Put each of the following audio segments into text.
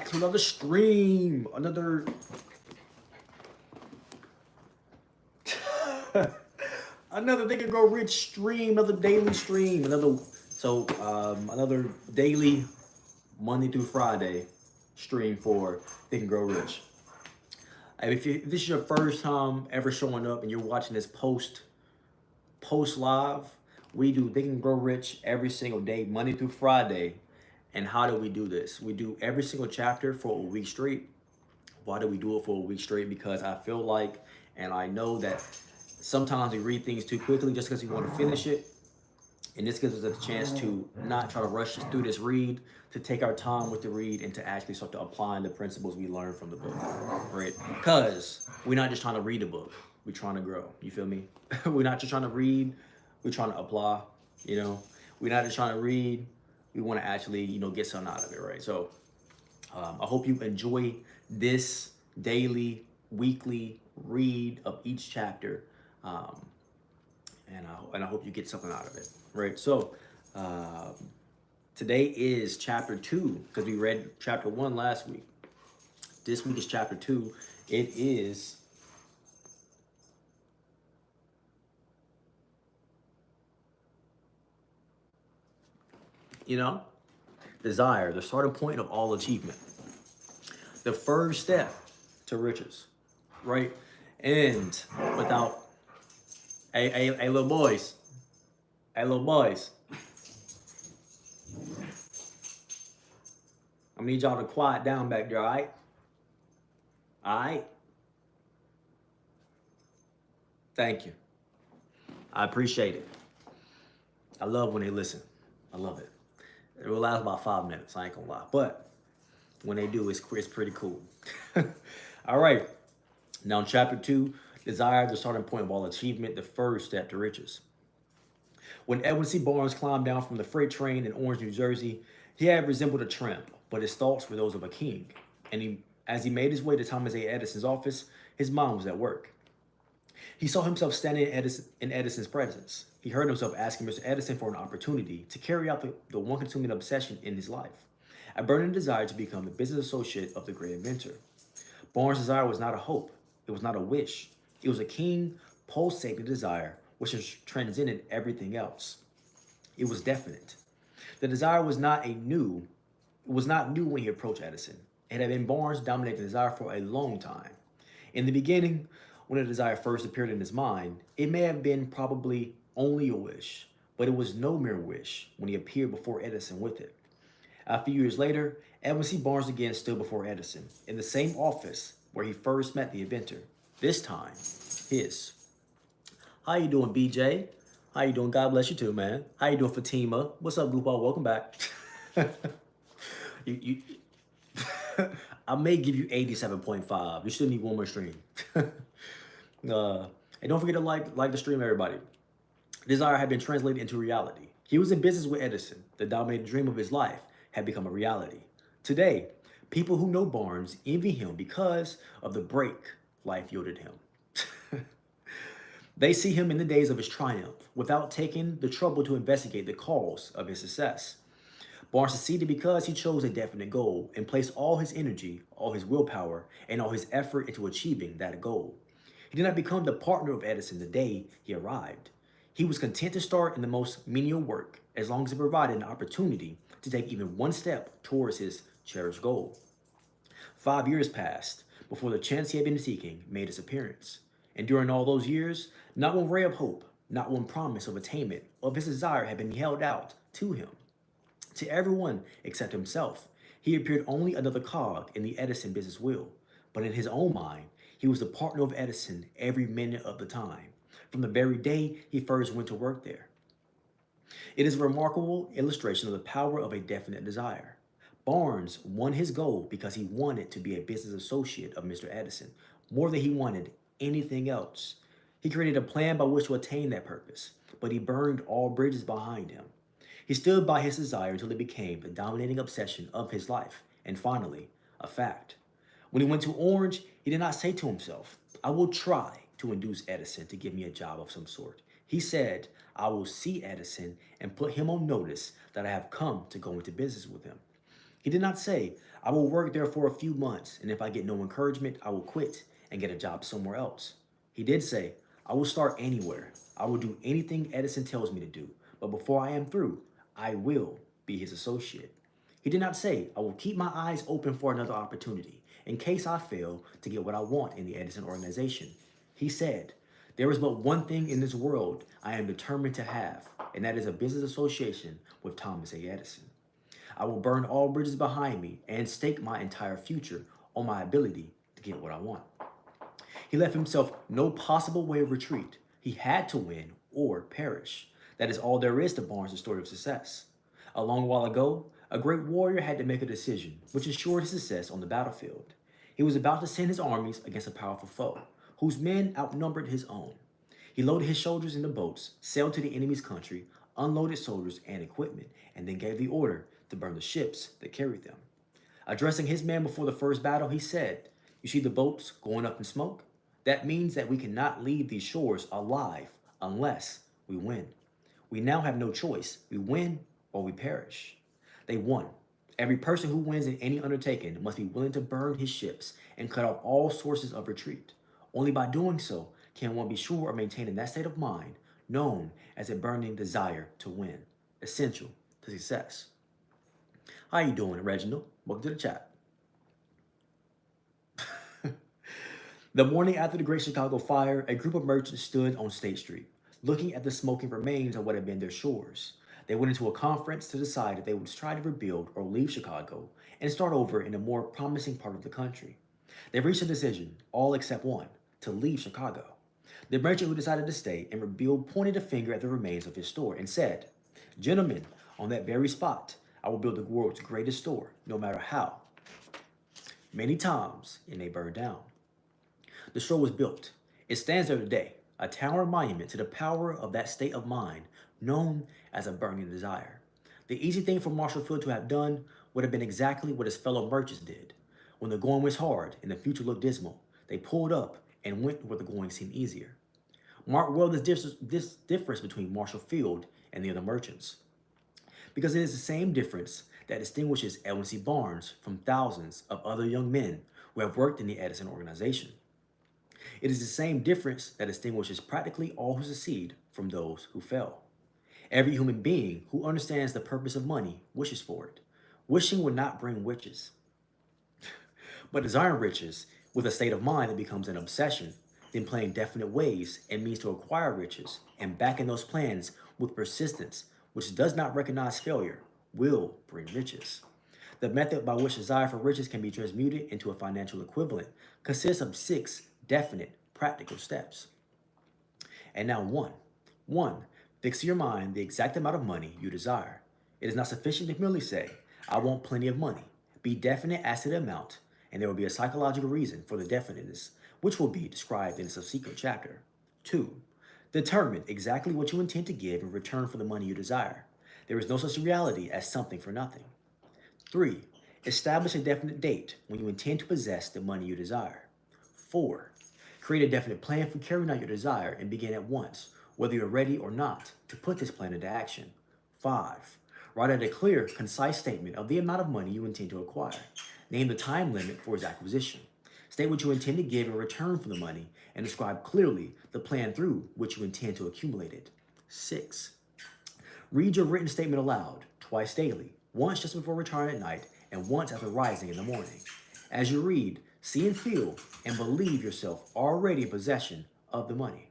to another stream, another Think and Grow Rich stream, another daily stream, another daily Monday through Friday stream for Think and Grow Rich. If this is your first time ever showing up and you're watching this post live, we do Think and Grow Rich every single day, Monday through Friday. And how do we do this? We do every single chapter for a week straight. Why do we do it for a week straight? Because I feel like, and I know that sometimes we read things too quickly just because we want to finish it. And this gives us a chance to not try to rush through this read, to take our time with the read and to actually start to apply the principles we learned from the book, right? Because we're not just trying to read a book, we're trying to grow, you feel me? We're not just trying to read, we're trying to apply, you know? We're not just trying to read, we want to actually, get something out of it, right? So I hope you enjoy this daily, weekly read of each chapter. And I hope you get something out of it, right? So today is chapter 2 because we read chapter 1 last week. This week is chapter 2. It is desire, the starting point of all achievement, the first step to riches, right? And without hey little boys, I'm gonna need y'all to quiet down back there, all right? All right? Thank you. I appreciate it. I love when they listen. I love it. It will last about 5 minutes, I ain't gonna lie. But when they do, it's pretty cool. All right. Now in chapter 2, desire, the starting point of all achievement, the first step to riches. When Edwin C. Barnes climbed down from the freight train in Orange, New Jersey, he had resembled a trimp, but his thoughts were those of a king. And as he made his way to Thomas A. Edison's office, his mind was at work. He saw himself standing in Edison's presence. He heard himself asking Mr. Edison for an opportunity to carry out the one consuming obsession in his life, a burning desire to become the business associate of the great inventor. Barnes' desire was not a hope. It was not a wish. It was a keen, pulsating desire which transcended everything else. It was definite. The desire was not new when he approached Edison. It had been Barnes' dominating desire for a long time. In the beginning, when the desire first appeared in his mind, it may have been probably only a wish, but it was no mere wish when he appeared before Edison with it. A few years later, Edwin C. Barnes again stood before Edison in the same office where he first met the inventor. This time, his. How you doing, BJ? How you doing? God bless you too, man. How you doing, Fatima? What's up, Goopball? Welcome back. you I may give you 87.5. You still need one more stream. And don't forget to like the stream, everybody. Desire had been translated into reality. He was in business with Edison. The dominating dream of his life had become a reality. Today, people who know Barnes envy him because of the break life yielded him. They see him in the days of his triumph without taking the trouble to investigate the cause of his success. Barnes succeeded because he chose a definite goal and placed all his energy, all his willpower, and all his effort into achieving that goal. He did not become the partner of Edison the day he arrived. He was content to start in the most menial work as long as it provided an opportunity to take even one step towards his cherished goal. 5 years passed before the chance he had been seeking made its appearance. And during all those years, not one ray of hope, not one promise of attainment of his desire had been held out to him. To everyone except himself, he appeared only another cog in the Edison business wheel. But in his own mind, he was the partner of Edison every minute of the time, from the very day he first went to work there. It is a remarkable illustration of the power of a definite desire. Barnes won his goal because he wanted to be a business associate of Mr. Edison more than he wanted anything else. He created a plan by which to attain that purpose, but he burned all bridges behind him. He stood by his desire until it became the dominating obsession of his life, and finally, a fact. When he went to Orange, he did not say to himself, I will try to induce Edison to give me a job of some sort. He said, I will see Edison and put him on notice that I have come to go into business with him. He did not say, I will work there for a few months, and if I get no encouragement, I will quit and get a job somewhere else. He did say, I will start anywhere. I will do anything Edison tells me to do, but before I am through, I will be his associate. He did not say, I will keep my eyes open for another opportunity in case I fail to get what I want in the Edison organization. He said, there is but one thing in this world I am determined to have, and that is a business association with Thomas A. Edison. I will burn all bridges behind me and stake my entire future on my ability to get what I want. He left himself no possible way of retreat. He had to win or perish. That is all there is to Barnes' story of success. A long while ago, a great warrior had to make a decision which ensured his success on the battlefield. He was about to send his armies against a powerful foe, whose men outnumbered his own. He loaded his soldiers into boats, sailed to the enemy's country, unloaded soldiers and equipment, and then gave the order to burn the ships that carried them. Addressing his men before the first battle, he said, You see the boats going up in smoke? That means that we cannot leave these shores alive unless we win. We now have no choice. We win or we perish. They won. Every person who wins in any undertaking must be willing to burn his ships and cut off all sources of retreat. Only by doing so can one be sure of maintaining that state of mind known as a burning desire to win, essential to success. How you doing, Reginald? Welcome to the chat. The morning after the Great Chicago Fire, a group of merchants stood on State Street, looking at the smoking remains of what had been their shores. They went into a conference to decide if they would try to rebuild or leave Chicago and start over in a more promising part of the country. They reached a decision, all except one, to leave Chicago. The merchant who decided to stay and rebuild pointed a finger at the remains of his store and said, Gentlemen, on that very spot, I will build the world's greatest store, no matter how. Many times, and they burned down. The store was built. It stands there today, a towering monument to the power of that state of mind known as a burning desire. The easy thing for Marshall Field to have done would have been exactly what his fellow merchants did. When the going was hard and the future looked dismal, they pulled up and went where the going seemed easier. Mark well this difference between Marshall Field and the other merchants, because it is the same difference that distinguishes Edwin C. Barnes from thousands of other young men who have worked in the Edison organization. It is the same difference that distinguishes practically all who succeed from those who fail. Every human being who understands the purpose of money wishes for it. Wishing would not bring riches, but desiring riches with a state of mind that becomes an obsession, then planning definite ways and means to acquire riches and backing those plans with persistence, which does not recognize failure, will bring riches. The method by which desire for riches can be transmuted into a financial equivalent consists of 6 definite practical steps. And now 1. 1. Fix in your mind the exact amount of money you desire. It is not sufficient to merely say, I want plenty of money. Be definite as to the amount, and there will be a psychological reason for the definiteness, which will be described in a subsequent chapter. 2. Determine exactly what you intend to give in return for the money you desire. There is no such reality as something for nothing. 3. Establish a definite date when you intend to possess the money you desire. 4. Create a definite plan for carrying out your desire and begin at once, whether you're ready or not, to put this plan into action. 5. Write out a clear, concise statement of the amount of money you intend to acquire. Name the time limit for its acquisition. State what you intend to give in return for the money and describe clearly the plan through which you intend to accumulate it. 6. Read your written statement aloud, twice daily, once just before retiring at night and once after rising in the morning. As you read, see and feel and believe yourself already in possession of the money.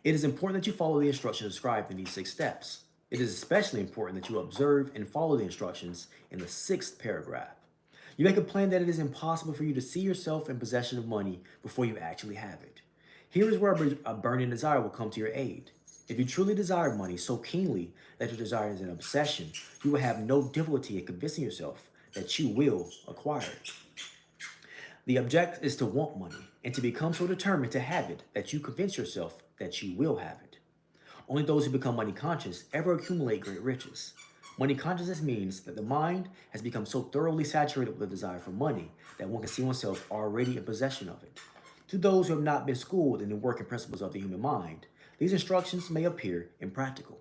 It is important that you follow the instructions described in these 6 steps. It is especially important that you observe and follow the instructions in the 6th paragraph. You make a plan that it is impossible for you to see yourself in possession of money before you actually have it. Here is where a burning desire will come to your aid. If you truly desire money so keenly that your desire is an obsession, you will have no difficulty in convincing yourself that you will acquire it. The object is to want money and to become so determined to have it that you convince yourself that you will have it. Only those who become money conscious ever accumulate great riches. Money consciousness means that the mind has become so thoroughly saturated with the desire for money that one can see oneself already in possession of it. To those who have not been schooled in the working principles of the human mind, these instructions may appear impractical.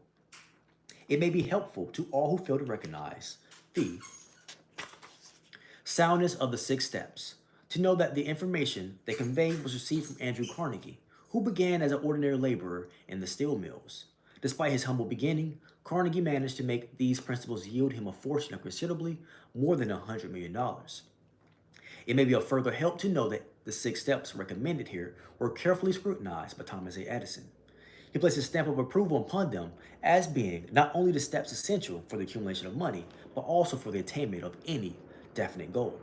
It may be helpful to all who fail to recognize the soundness of the 6 steps. To know that the information they conveyed was received from Andrew Carnegie, who began as an ordinary laborer in the steel mills. Despite his humble beginning, Carnegie managed to make these principles yield him a fortune of considerably more than $100 million. It may be of further help to know that the 6 steps recommended here were carefully scrutinized by Thomas A. Edison. He placed his stamp of approval upon them as being not only the steps essential for the accumulation of money, but also for the attainment of any definite goal.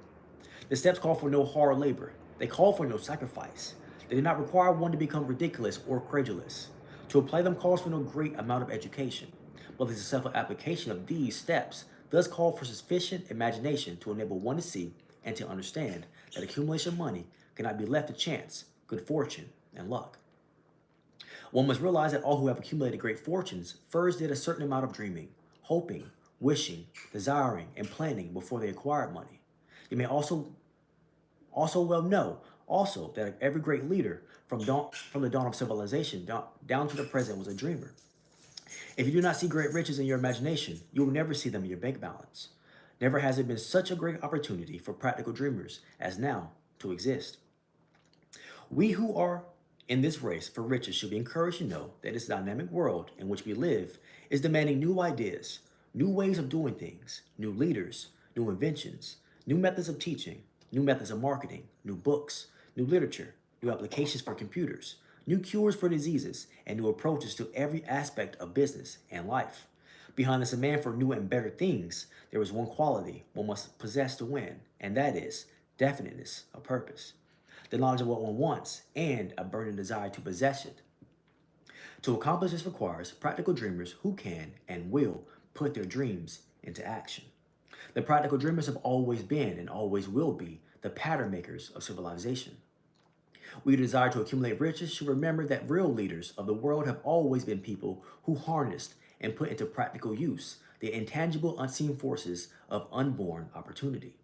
The steps call for no hard labor. They call for no sacrifice. They do not require one to become ridiculous or credulous. To apply them calls for no great amount of education, but the successful application of these steps does call for sufficient imagination to enable one to see and to understand that accumulation of money cannot be left to chance, good fortune, and luck. One must realize that all who have accumulated great fortunes first did a certain amount of dreaming, hoping, wishing, desiring, and planning before they acquired money. You may also well know that every great leader from the dawn of civilization down to the present was a dreamer. If you do not see great riches in your imagination, you will never see them in your bank balance. Never has there been such a great opportunity for practical dreamers as now to exist. We who are in this race for riches should be encouraged to know that this dynamic world in which we live is demanding new ideas, new ways of doing things, new leaders, new inventions, new methods of teaching, new methods of marketing, new books, new literature, new applications for computers, new cures for diseases, and new approaches to every aspect of business and life. Behind this demand for new and better things, there is one quality one must possess to win, and that is definiteness of purpose, the knowledge of what one wants, and a burning desire to possess it. To accomplish this requires practical dreamers who can and will put their dreams into action. The practical dreamers have always been and always will be the pattern makers of civilization. We who desire to accumulate riches should remember that real leaders of the world have always been people who harnessed and put into practical use the intangible, unseen forces of unborn opportunity.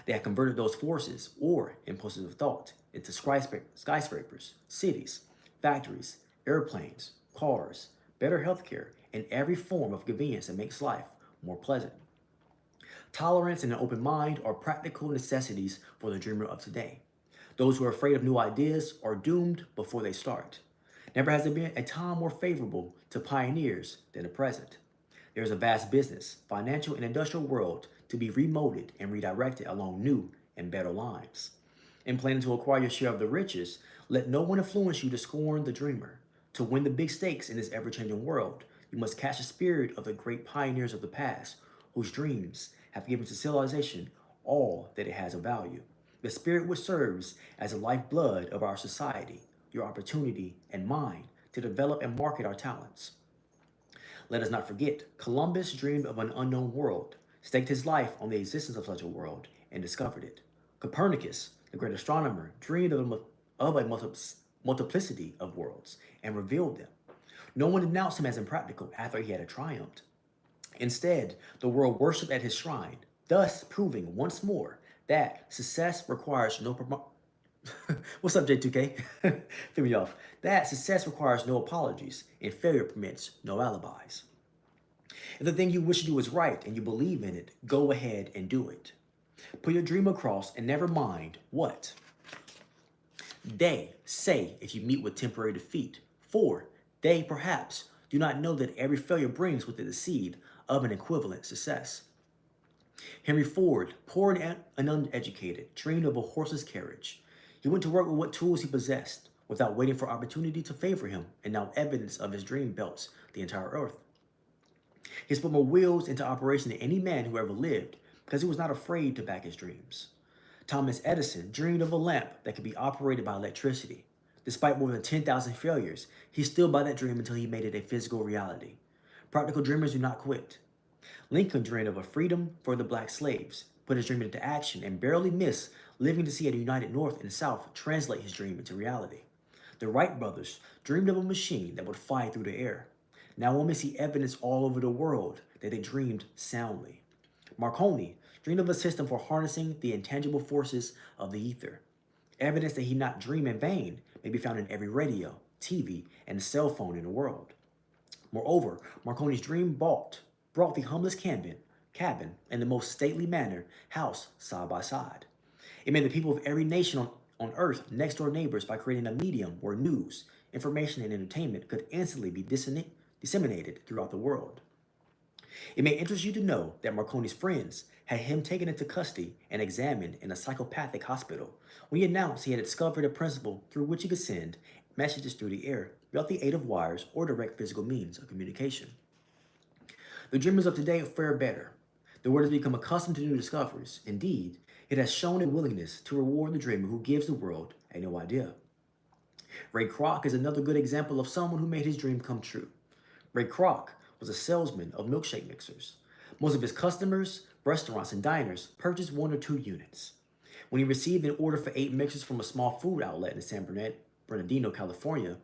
They have converted those forces, or impulses of thought, into skyscrapers, cities, factories, airplanes, cars, better healthcare, and every form of convenience that makes life more pleasant. Tolerance and an open mind are practical necessities for the dreamer of today. Those who are afraid of new ideas are doomed before they start. Never has there been a time more favorable to pioneers than the present. There is a vast business, financial, and industrial world to be remolded and redirected along new and better lines. In planning to acquire your share of the riches, let no one influence you to scorn the dreamer. To win the big stakes in this ever-changing world, you must catch the spirit of the great pioneers of the past, whose dreams have given to civilization all that it has of value. The spirit which serves as the lifeblood of our society, your opportunity and mine to develop and market our talents. Let us not forget, Columbus dreamed of an unknown world, staked his life on the existence of such a world, and discovered it. Copernicus, the great astronomer, dreamed of a multiplicity of worlds and revealed them. No one denounced him as impractical after he had triumphed. Instead, the world worshipped at his shrine, thus proving once more that success requires no What's up, J2K? Threw me off. That success requires no apologies, and failure permits no alibis. If the thing you wish to do is right and you believe in it, go ahead and do it. Put your dream across and never mind what they say if you meet with temporary defeat, for they perhaps do not know that every failure brings with it the seed of an equivalent success. Henry Ford, poor and uneducated, dreamed of a horse's carriage. He went to work with what tools he possessed, without waiting for opportunity to favor him, and now evidence of his dream belts the entire earth. He put more wheels into operation than any man who ever lived, because he was not afraid to back his dreams. Thomas Edison dreamed of a lamp that could be operated by electricity. Despite more than 10,000 failures, he stood by that dream until he made it a physical reality. Practical dreamers do not quit. Lincoln dreamed of a freedom for the black slaves, put his dream into action, and barely missed living to see a united North and South translate his dream into reality. The Wright brothers dreamed of a machine that would fly through the air. Now one may see evidence all over the world that they dreamed soundly. Marconi dreamed of a system for harnessing the intangible forces of the ether. Evidence that he did not dream in vain may be found in every radio, TV, and cell phone in the world. Moreover, Marconi's dream brought the humblest Camden, cabin, in the most stately manner, house side by side. It made the people of every nation on earth next door neighbors by creating a medium where news, information, and entertainment could instantly be disseminated throughout the world. It may interest you to know that Marconi's friends had him taken into custody and examined in a psychopathic hospital when he announced he had discovered a principle through which he could send messages through the air without the aid of wires or direct physical means of communication. The dreamers of today fare better. The world has become accustomed to new discoveries. Indeed, it has shown a willingness to reward the dreamer who gives the world a new idea. Ray Kroc is another good example of someone who made his dream come true. Ray Kroc was a salesman of milkshake mixers. Most of his customers, restaurants, and diners purchased 1 or 2 units. When he received an order for 8 mixers from a small food outlet in San Bernardino, California,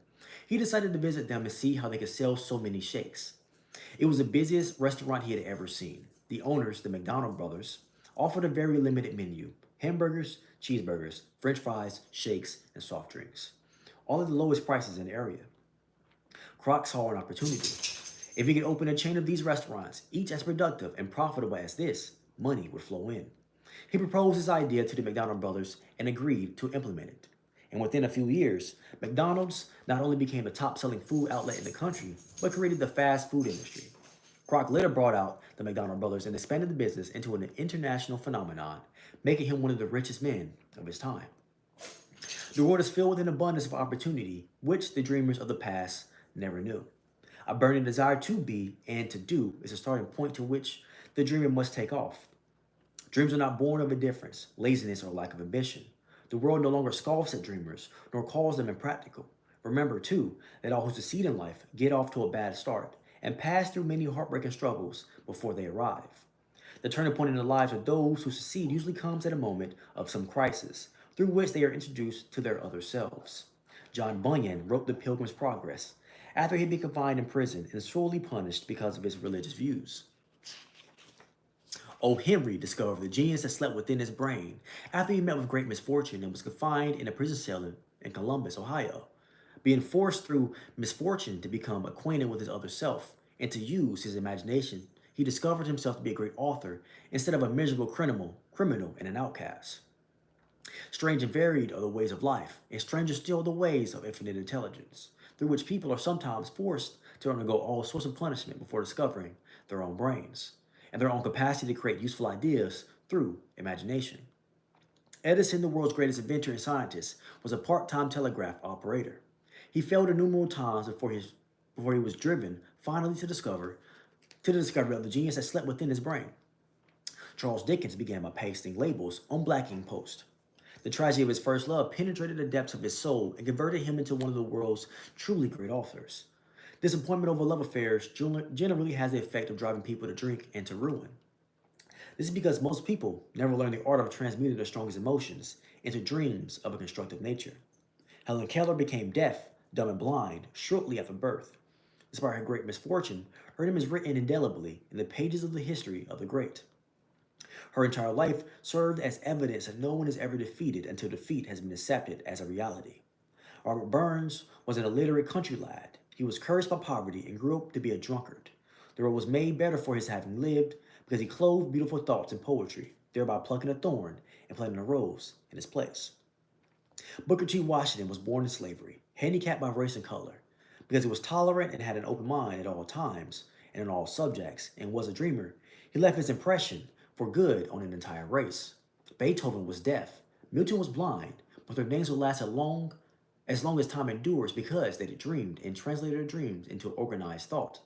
he decided to visit them and see how they could sell so many shakes. It was the busiest restaurant he had ever seen. The owners, the McDonald brothers, offered a very limited menu: hamburgers, cheeseburgers, french fries, shakes, and soft drinks, all at the lowest prices in the area. Kroc saw an opportunity. If he could open a chain of these restaurants, each as productive and profitable as this, money would flow in. He proposed his idea to the McDonald brothers and agreed to implement it. And within a few years, McDonald's not only became the top-selling food outlet in the country, but created the fast food industry. Kroc later brought out the McDonald brothers and expanded the business into an international phenomenon, making him one of the richest men of his time. The world is filled with an abundance of opportunity, which the dreamers of the past never knew. A burning desire to be and to do is a starting point to which the dreamer must take off. Dreams are not born of indifference, laziness, or lack of ambition. The world no longer scoffs at dreamers, nor calls them impractical. Remember, too, that all who succeed in life get off to a bad start and pass through many heartbreaking struggles before they arrive. The turning point in the lives of those who succeed usually comes at a moment of some crisis, through which they are introduced to their other selves. John Bunyan wrote The Pilgrim's Progress after he'd been confined in prison and sorely punished because of his religious views. O. Henry discovered the genius that slept within his brain after he met with great misfortune and was confined in a prison cell in Columbus, Ohio. Being forced through misfortune to become acquainted with his other self and to use his imagination, he discovered himself to be a great author instead of a miserable criminal and an outcast. Strange and varied are the ways of life, and stranger still the ways of infinite intelligence, through which people are sometimes forced to undergo all sorts of punishment before discovering their own brains and their own capacity to create useful ideas through imagination. Edison, the world's greatest inventor and scientist, was a part-time telegraph operator. He failed innumerable times before he was driven finally to the discovery of the genius that slept within his brain. Charles Dickens began by pasting labels on black ink post. The tragedy of his first love penetrated the depths of his soul and converted him into one of the world's truly great authors. Disappointment over love affairs generally has the effect of driving people to drink and to ruin. This is because most people never learn the art of transmuting their strongest emotions into dreams of a constructive nature. Helen Keller became deaf, dumb, and blind shortly after birth. Despite her great misfortune, her name is written indelibly in the pages of the history of the great. Her entire life served as evidence that no one is ever defeated until defeat has been accepted as a reality. Robert Burns was an illiterate country lad. He was cursed by poverty and grew up to be a drunkard. The world was made better for his having lived because he clothed beautiful thoughts in poetry, thereby plucking a thorn and planting a rose in its place. Booker T. Washington was born in slavery, handicapped by race and color. Because he was tolerant and had an open mind at all times and in all subjects and was a dreamer, he left his impression for good on an entire race. Beethoven was deaf, Milton was blind, but their names will last as long as time endures because they dreamed and translated their dreams into organized thought.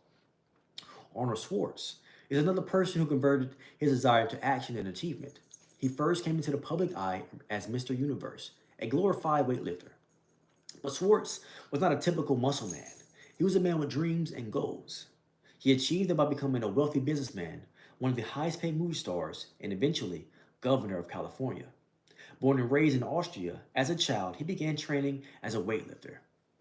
Arnold Schwartz is another person who converted his desire into action and achievement. He first came into the public eye as Mr. Universe, a glorified weightlifter. But Schwartz was not a typical muscle man. He was a man with dreams and goals. He achieved it by becoming a wealthy businessman, one of the highest paid movie stars, and eventually governor of California. Born and raised in Austria, as a child, he began training as a weightlifter.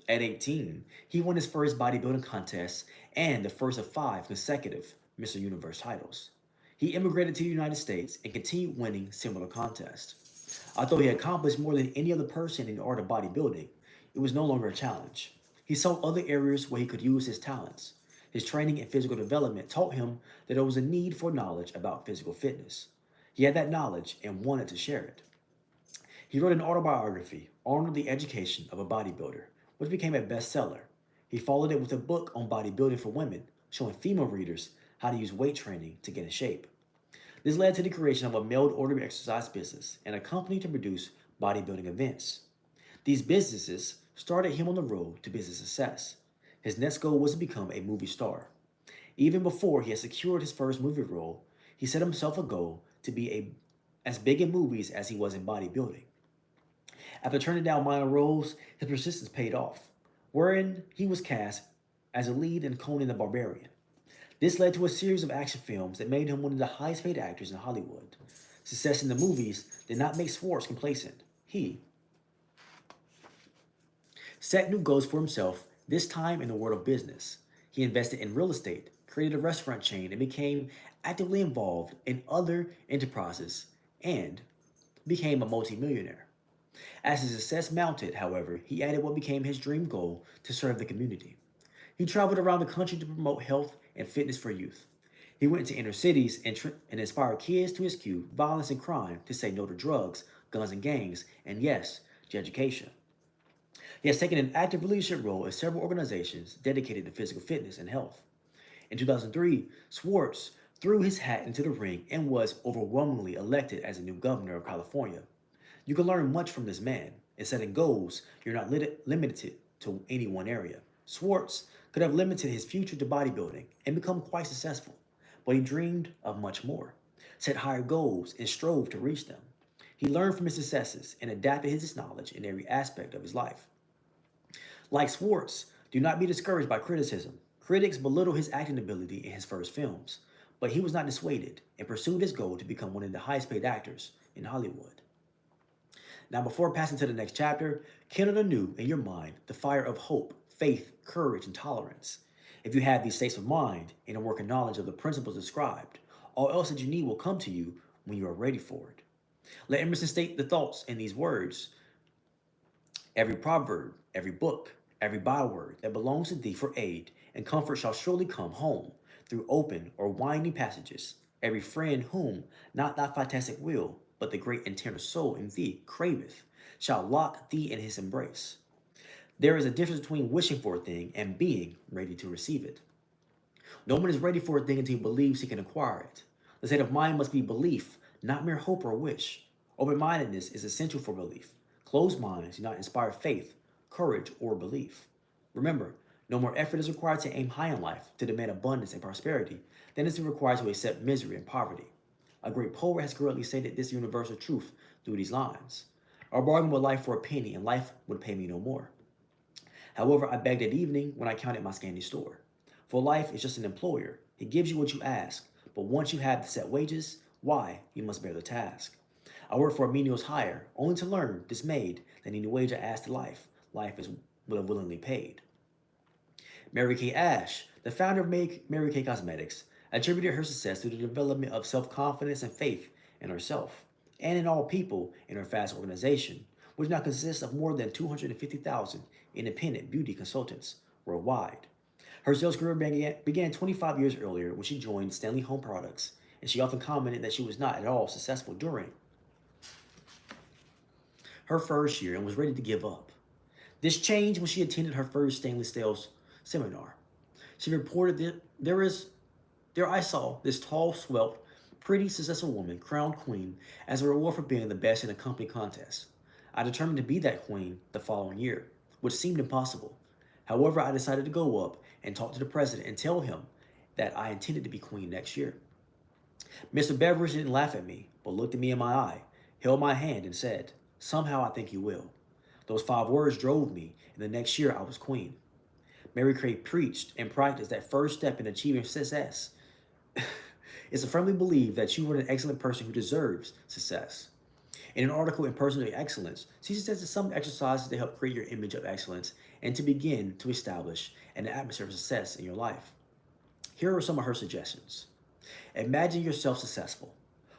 At 18, he won his first bodybuilding contest and the first of 5 consecutive Mr. Universe titles. He immigrated to the United States and continued winning similar contests. Although he accomplished more than any other person in the art of bodybuilding, it was no longer a challenge. He saw other areas where he could use his talents. His training in physical development taught him that there was a need for knowledge about physical fitness. He had that knowledge and wanted to share it. He wrote an autobiography, Arnold the Education of a Bodybuilder, which became a bestseller. He followed it with a book on bodybuilding for women, showing female readers how to use weight training to get in shape. This led to the creation of a mail-order exercise business and a company to produce bodybuilding events. These businesses started him on the road to business success. His next goal was to become a movie star. Even before he had secured his first movie role, he set himself a goal to be as big in movies as he was in bodybuilding. After turning down minor roles, his persistence paid off, wherein he was cast as a lead in Conan the Barbarian. This led to a series of action films that made him one of the highest paid actors in Hollywood. Success in the movies did not make Schwartz complacent. He set new goals for himself, this time in the world of business. He invested in real estate, created a restaurant chain, and became actively involved in other enterprises and became a multimillionaire. As his success mounted, however, he added what became his dream goal to serve the community. He traveled around the country to promote health and fitness for youth. He went to inner cities and inspired kids to eschew violence and crime, to say no to drugs, guns, and gangs, and yes, to education. He has taken an active leadership role in several organizations dedicated to physical fitness and health. In 2003, Schwartz threw his hat into the ring and was overwhelmingly elected as the new governor of California. You can learn much from this man. In setting goals, you're not limited to any one area. Schwartz could have limited his future to bodybuilding and become quite successful, but he dreamed of much more, set higher goals, and strove to reach them. He learned from his successes and adapted his knowledge in every aspect of his life. Like Schwartz, do not be discouraged by criticism. Critics belittle his acting ability in his first films, but he was not dissuaded and pursued his goal to become one of the highest paid actors in Hollywood. Now, before passing to the next chapter, kindle anew in your mind the fire of hope, faith, courage, and tolerance. If you have these states of mind and a working knowledge of the principles described, all else that you need will come to you when you are ready for it. Let Emerson state the thoughts in these words: every proverb, every book, every byword that belongs to thee for aid and comfort shall surely come home through open or winding passages. Every friend whom not thy fantastic will, but the great internal soul in thee craveth, shall lock thee in his embrace. There is a difference between wishing for a thing and being ready to receive it. No one is ready for a thing until he believes he can acquire it. The state of mind must be belief, not mere hope or wish. Open-mindedness is essential for belief. Closed minds do not inspire faith, courage, or belief. Remember, no more effort is required to aim high in life, to demand abundance and prosperity, than is required to accept misery and poverty. A great poet has correctly stated this universal truth through these lines: I bargained with life for a penny, and life would pay me no more. However, I begged at evening when I counted my scanty store. For life is just an employer. He gives you what you ask, but once you have the set wages, why, you must bear the task. I worked for a menial's hire, only to learn, dismayed, that any wage I asked to life would have willingly paid. Mary Kay Ash, the founder of Mary Kay Cosmetics, attributed her success to the development of self-confidence and faith in herself and in all people in her vast organization, which now consists of more than 250,000 independent beauty consultants worldwide. Her sales career began 25 years earlier when she joined Stanley Home Products, and she often commented that she was not at all successful during her first year and was ready to give up. This changed when she attended her first Stanley sales seminar. She reported that there I saw this tall, svelte, pretty, successful woman crowned queen as a reward for being the best in a company contest. I determined to be that queen the following year, which seemed impossible. However, I decided to go up and talk to the president and tell him that I intended to be queen next year. Mr. Beveridge didn't laugh at me, but looked at me in my eye, held my hand, and said, somehow I think you will. Those 5 words drove me, and the next year I was queen. Mary Kay preached and practiced that first step in achieving success is to firmly believe that you are an excellent person who deserves success. In an article in Personal Excellence, she suggested some exercises to help create your image of excellence and to begin to establish an atmosphere of success in your life. Here are some of her suggestions. Imagine yourself successful.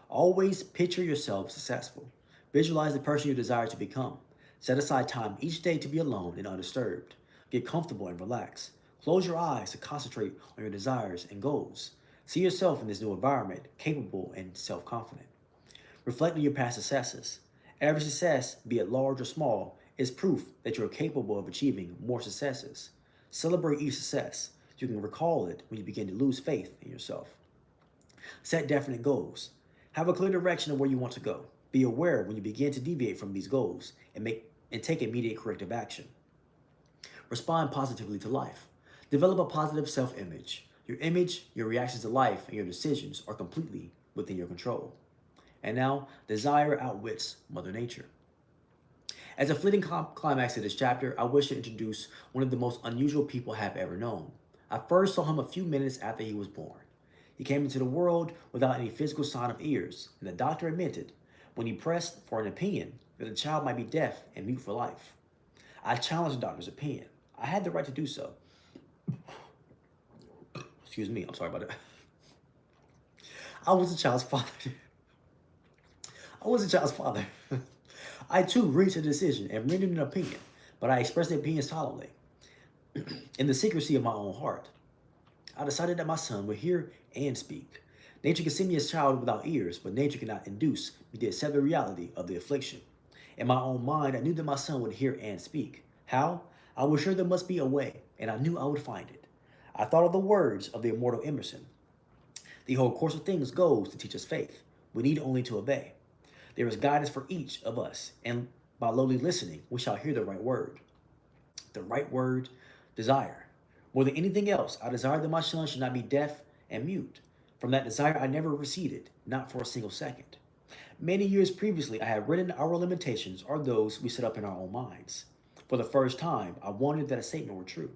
Always picture yourself successful. Visualize the person you desire to become. Set aside time each day to be alone and undisturbed. Get comfortable and relax. Close your eyes to concentrate on your desires and goals. See yourself in this new environment, capable and self confident. Reflect on your past successes. Every success, be it large or small, is proof that you're capable of achieving more successes. Celebrate each success. You can recall it when you begin to lose faith in yourself. Set definite goals. Have a clear direction of where you want to go. Be aware when you begin to deviate from these goals and take immediate corrective action. Respond positively to life. Develop a positive self-image. Your image, your reactions to life, and your decisions are completely within your control. And now, desire outwits Mother Nature. As a fleeting climax to this chapter, I wish to introduce one of the most unusual people I have ever known. I first saw him a few minutes after he was born. He came into the world without any physical sign of ears, and the doctor admitted, when he pressed for an opinion, that the child might be deaf and mute for life. I challenged the doctor's opinion. I had the right to do so. Excuse me, I'm sorry about that. I was the child's father. I was the child's father. I too reached a decision and rendered an opinion, but I expressed the opinion silently, in the secrecy of my own heart. I decided that my son would hear and speak. Nature can send me a child without ears, but nature cannot induce me to accept the reality of the affliction. In my own mind, I knew that my son would hear and speak. How? I was sure there must be a way, and I knew I would find it. I thought of the words of the immortal Emerson. The whole course of things goes to teach us faith. We need only to obey. There is guidance for each of us, and by lowly listening, we shall hear the right word. The right word, desire. More than anything else, I desired that my son should not be deaf and mute. From that desire, I never receded, not for a single second. Many years previously, I had written our limitations are those we set up in our own minds. For the first time, I wondered that a statement were true.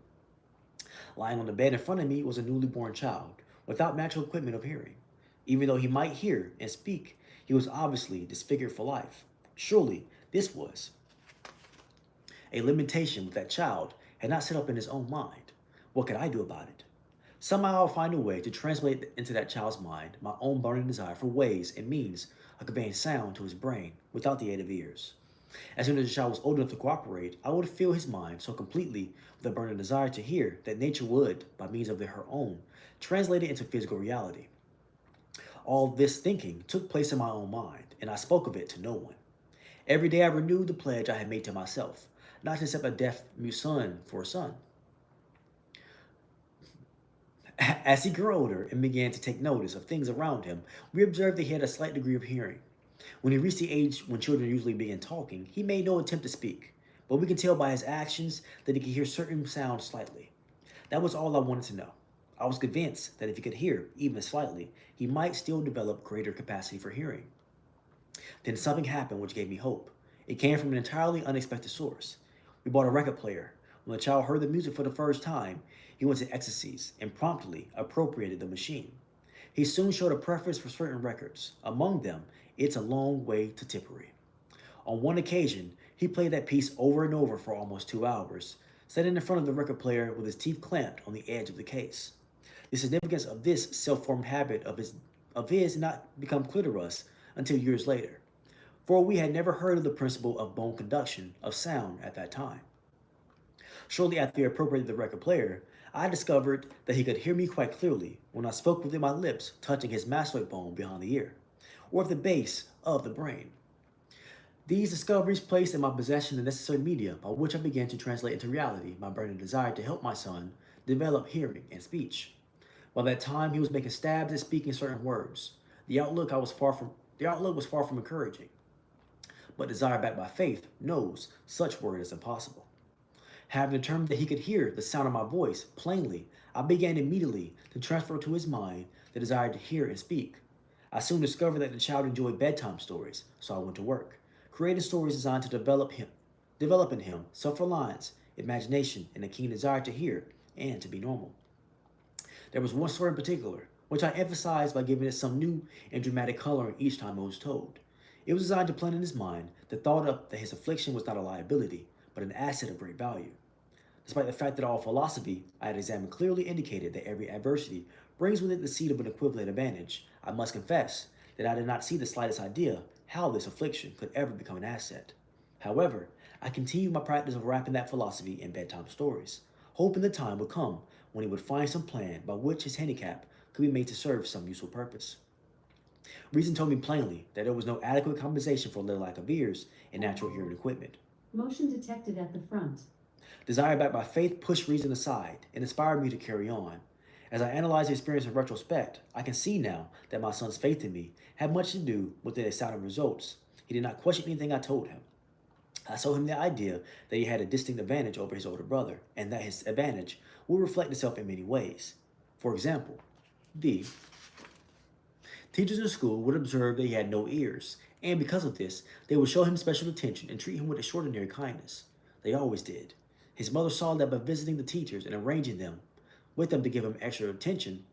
Lying on the bed in front of me was a newly born child, without natural equipment of hearing. Even though he might hear and speak, he was obviously disfigured for life. Surely, this was a limitation that child had not set up in his own mind. What could I do about it? Somehow I'll find a way to translate into that child's mind my own burning desire for ways and means of conveying sound to his brain without the aid of ears. As soon as the child was old enough to cooperate, I would fill his mind so completely with a burning desire to hear that nature would, by means of her own, translate it into physical reality. All this thinking took place in my own mind, and I spoke of it to no one. Every day I renewed the pledge I had made to myself, not to accept a deaf mute son for a son. As he grew older and began to take notice of things around him, we observed that he had a slight degree of hearing. When he reached the age when children usually begin talking, he made no attempt to speak, but we could tell by his actions that he could hear certain sounds slightly. That was all I wanted to know. I was convinced that if he could hear, even slightly, he might still develop greater capacity for hearing. Then something happened which gave me hope. It came from an entirely unexpected source. We bought a record player. When the child heard the music for the first time, he went to ecstasies and promptly appropriated the machine. He soon showed a preference for certain records, among them, It's a Long Way to Tipperary. On one occasion, he played that piece over and over for almost 2 hours, sitting in front of the record player with his teeth clamped on the edge of the case. The significance of this self-formed habit of his did not become clear to us until years later, for we had never heard of the principle of bone conduction of sound at that time. Shortly after he appropriated the record player, I discovered that he could hear me quite clearly when I spoke within my lips, touching his mastoid bone behind the ear, or at the base of the brain. These discoveries placed in my possession the necessary media by which I began to translate into reality my burning desire to help my son develop hearing and speech. By that time, he was making stabs at speaking certain words. The outlook was far from encouraging. But desire backed by faith knows such word is impossible. Having determined that he could hear the sound of my voice plainly, I began immediately to transfer to his mind the desire to hear and speak. I soon discovered that the child enjoyed bedtime stories, so I went to work, creating stories designed to develop in him self-reliance, imagination, and a keen desire to hear and to be normal. There was one story in particular, which I emphasized by giving it some new and dramatic coloring each time it was told. It was designed to plant in his mind the thought that his affliction was not a liability, but an asset of great value. Despite the fact that all philosophy I had examined clearly indicated that every adversity brings with it the seed of an equivalent advantage, I must confess that I did not see the slightest idea how this affliction could ever become an asset. However, I continued my practice of wrapping that philosophy in bedtime stories. hoping the time would come when he would find some plan by which his handicap could be made to serve some useful purpose. Reason told me plainly that there was no adequate compensation for the lack of ears and natural hearing equipment. Motion detected at the front. Desire backed by faith pushed reason aside and inspired me to carry on. As I analyze the experience in retrospect, I can see now that my son's faith in me had much to do with the exciting results. He did not question anything I told him. I sold him the idea that he had a distinct advantage over his older brother, and that his advantage will reflect itself in many ways. For example, B. Teachers in school would observe that he had no ears, and because of this, they would show him special attention and treat him with extraordinary kindness. They always did. His mother saw that by visiting the teachers and arranging with them to give him extra attention,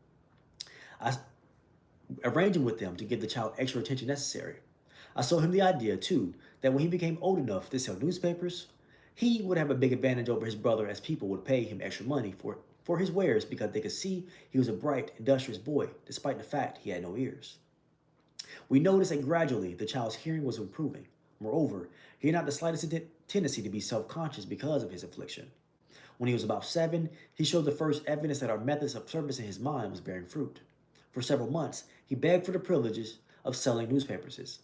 arranging with them to give the child extra attention necessary. I sold him the idea, too, that when he became old enough to sell newspapers, he would have a big advantage over his brother as people would pay him extra money for his wares because they could see he was a bright, industrious boy, despite the fact he had no ears. We noticed that gradually the child's hearing was improving. Moreover, he had not the slightest tendency to be self-conscious because of his affliction. When he was about 7, he showed the first evidence that our methods of servicing his mind was bearing fruit. For several months, he begged for the privileges of selling newspapers,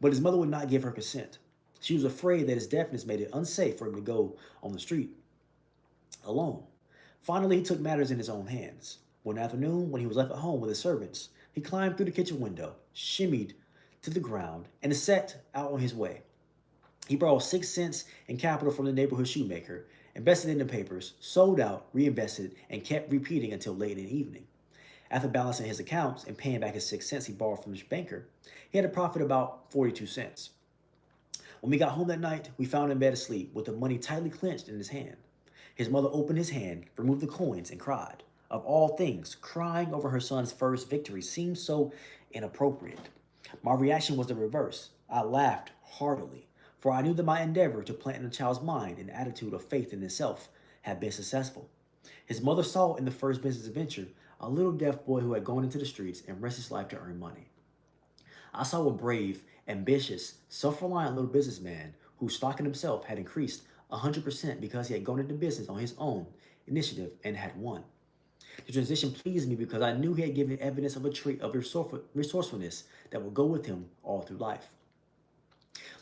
but his mother would not give her consent. She was afraid that his deafness made it unsafe for him to go on the street alone. Finally, he took matters in his own hands. One afternoon, when he was left at home with his servants, he climbed through the kitchen window, shimmied to the ground, and set out on his way. He borrowed 6 cents in capital from the neighborhood shoemaker, invested in the papers, sold out, reinvested, and kept repeating until late in the evening. After balancing his accounts and paying back his 6 cents he borrowed from the banker, he had a profit of about 42 cents. When we got home that night, we found him in bed asleep with the money tightly clenched in his hand. His mother opened his hand, removed the coins, and cried. Of all things, crying over her son's first victory seemed so inappropriate. My reaction was the reverse. I laughed heartily, for I knew that my endeavor to plant in the child's mind an attitude of faith in itself had been successful. His mother saw in the first business adventure a little deaf boy who had gone into the streets and risked his life to earn money. I saw a brave, ambitious, self-reliant little businessman whose stock in himself had increased 100% because he had gone into business on his own initiative and had won. The transition pleased me because I knew he had given evidence of a trait of resourcefulness that would go with him all through life.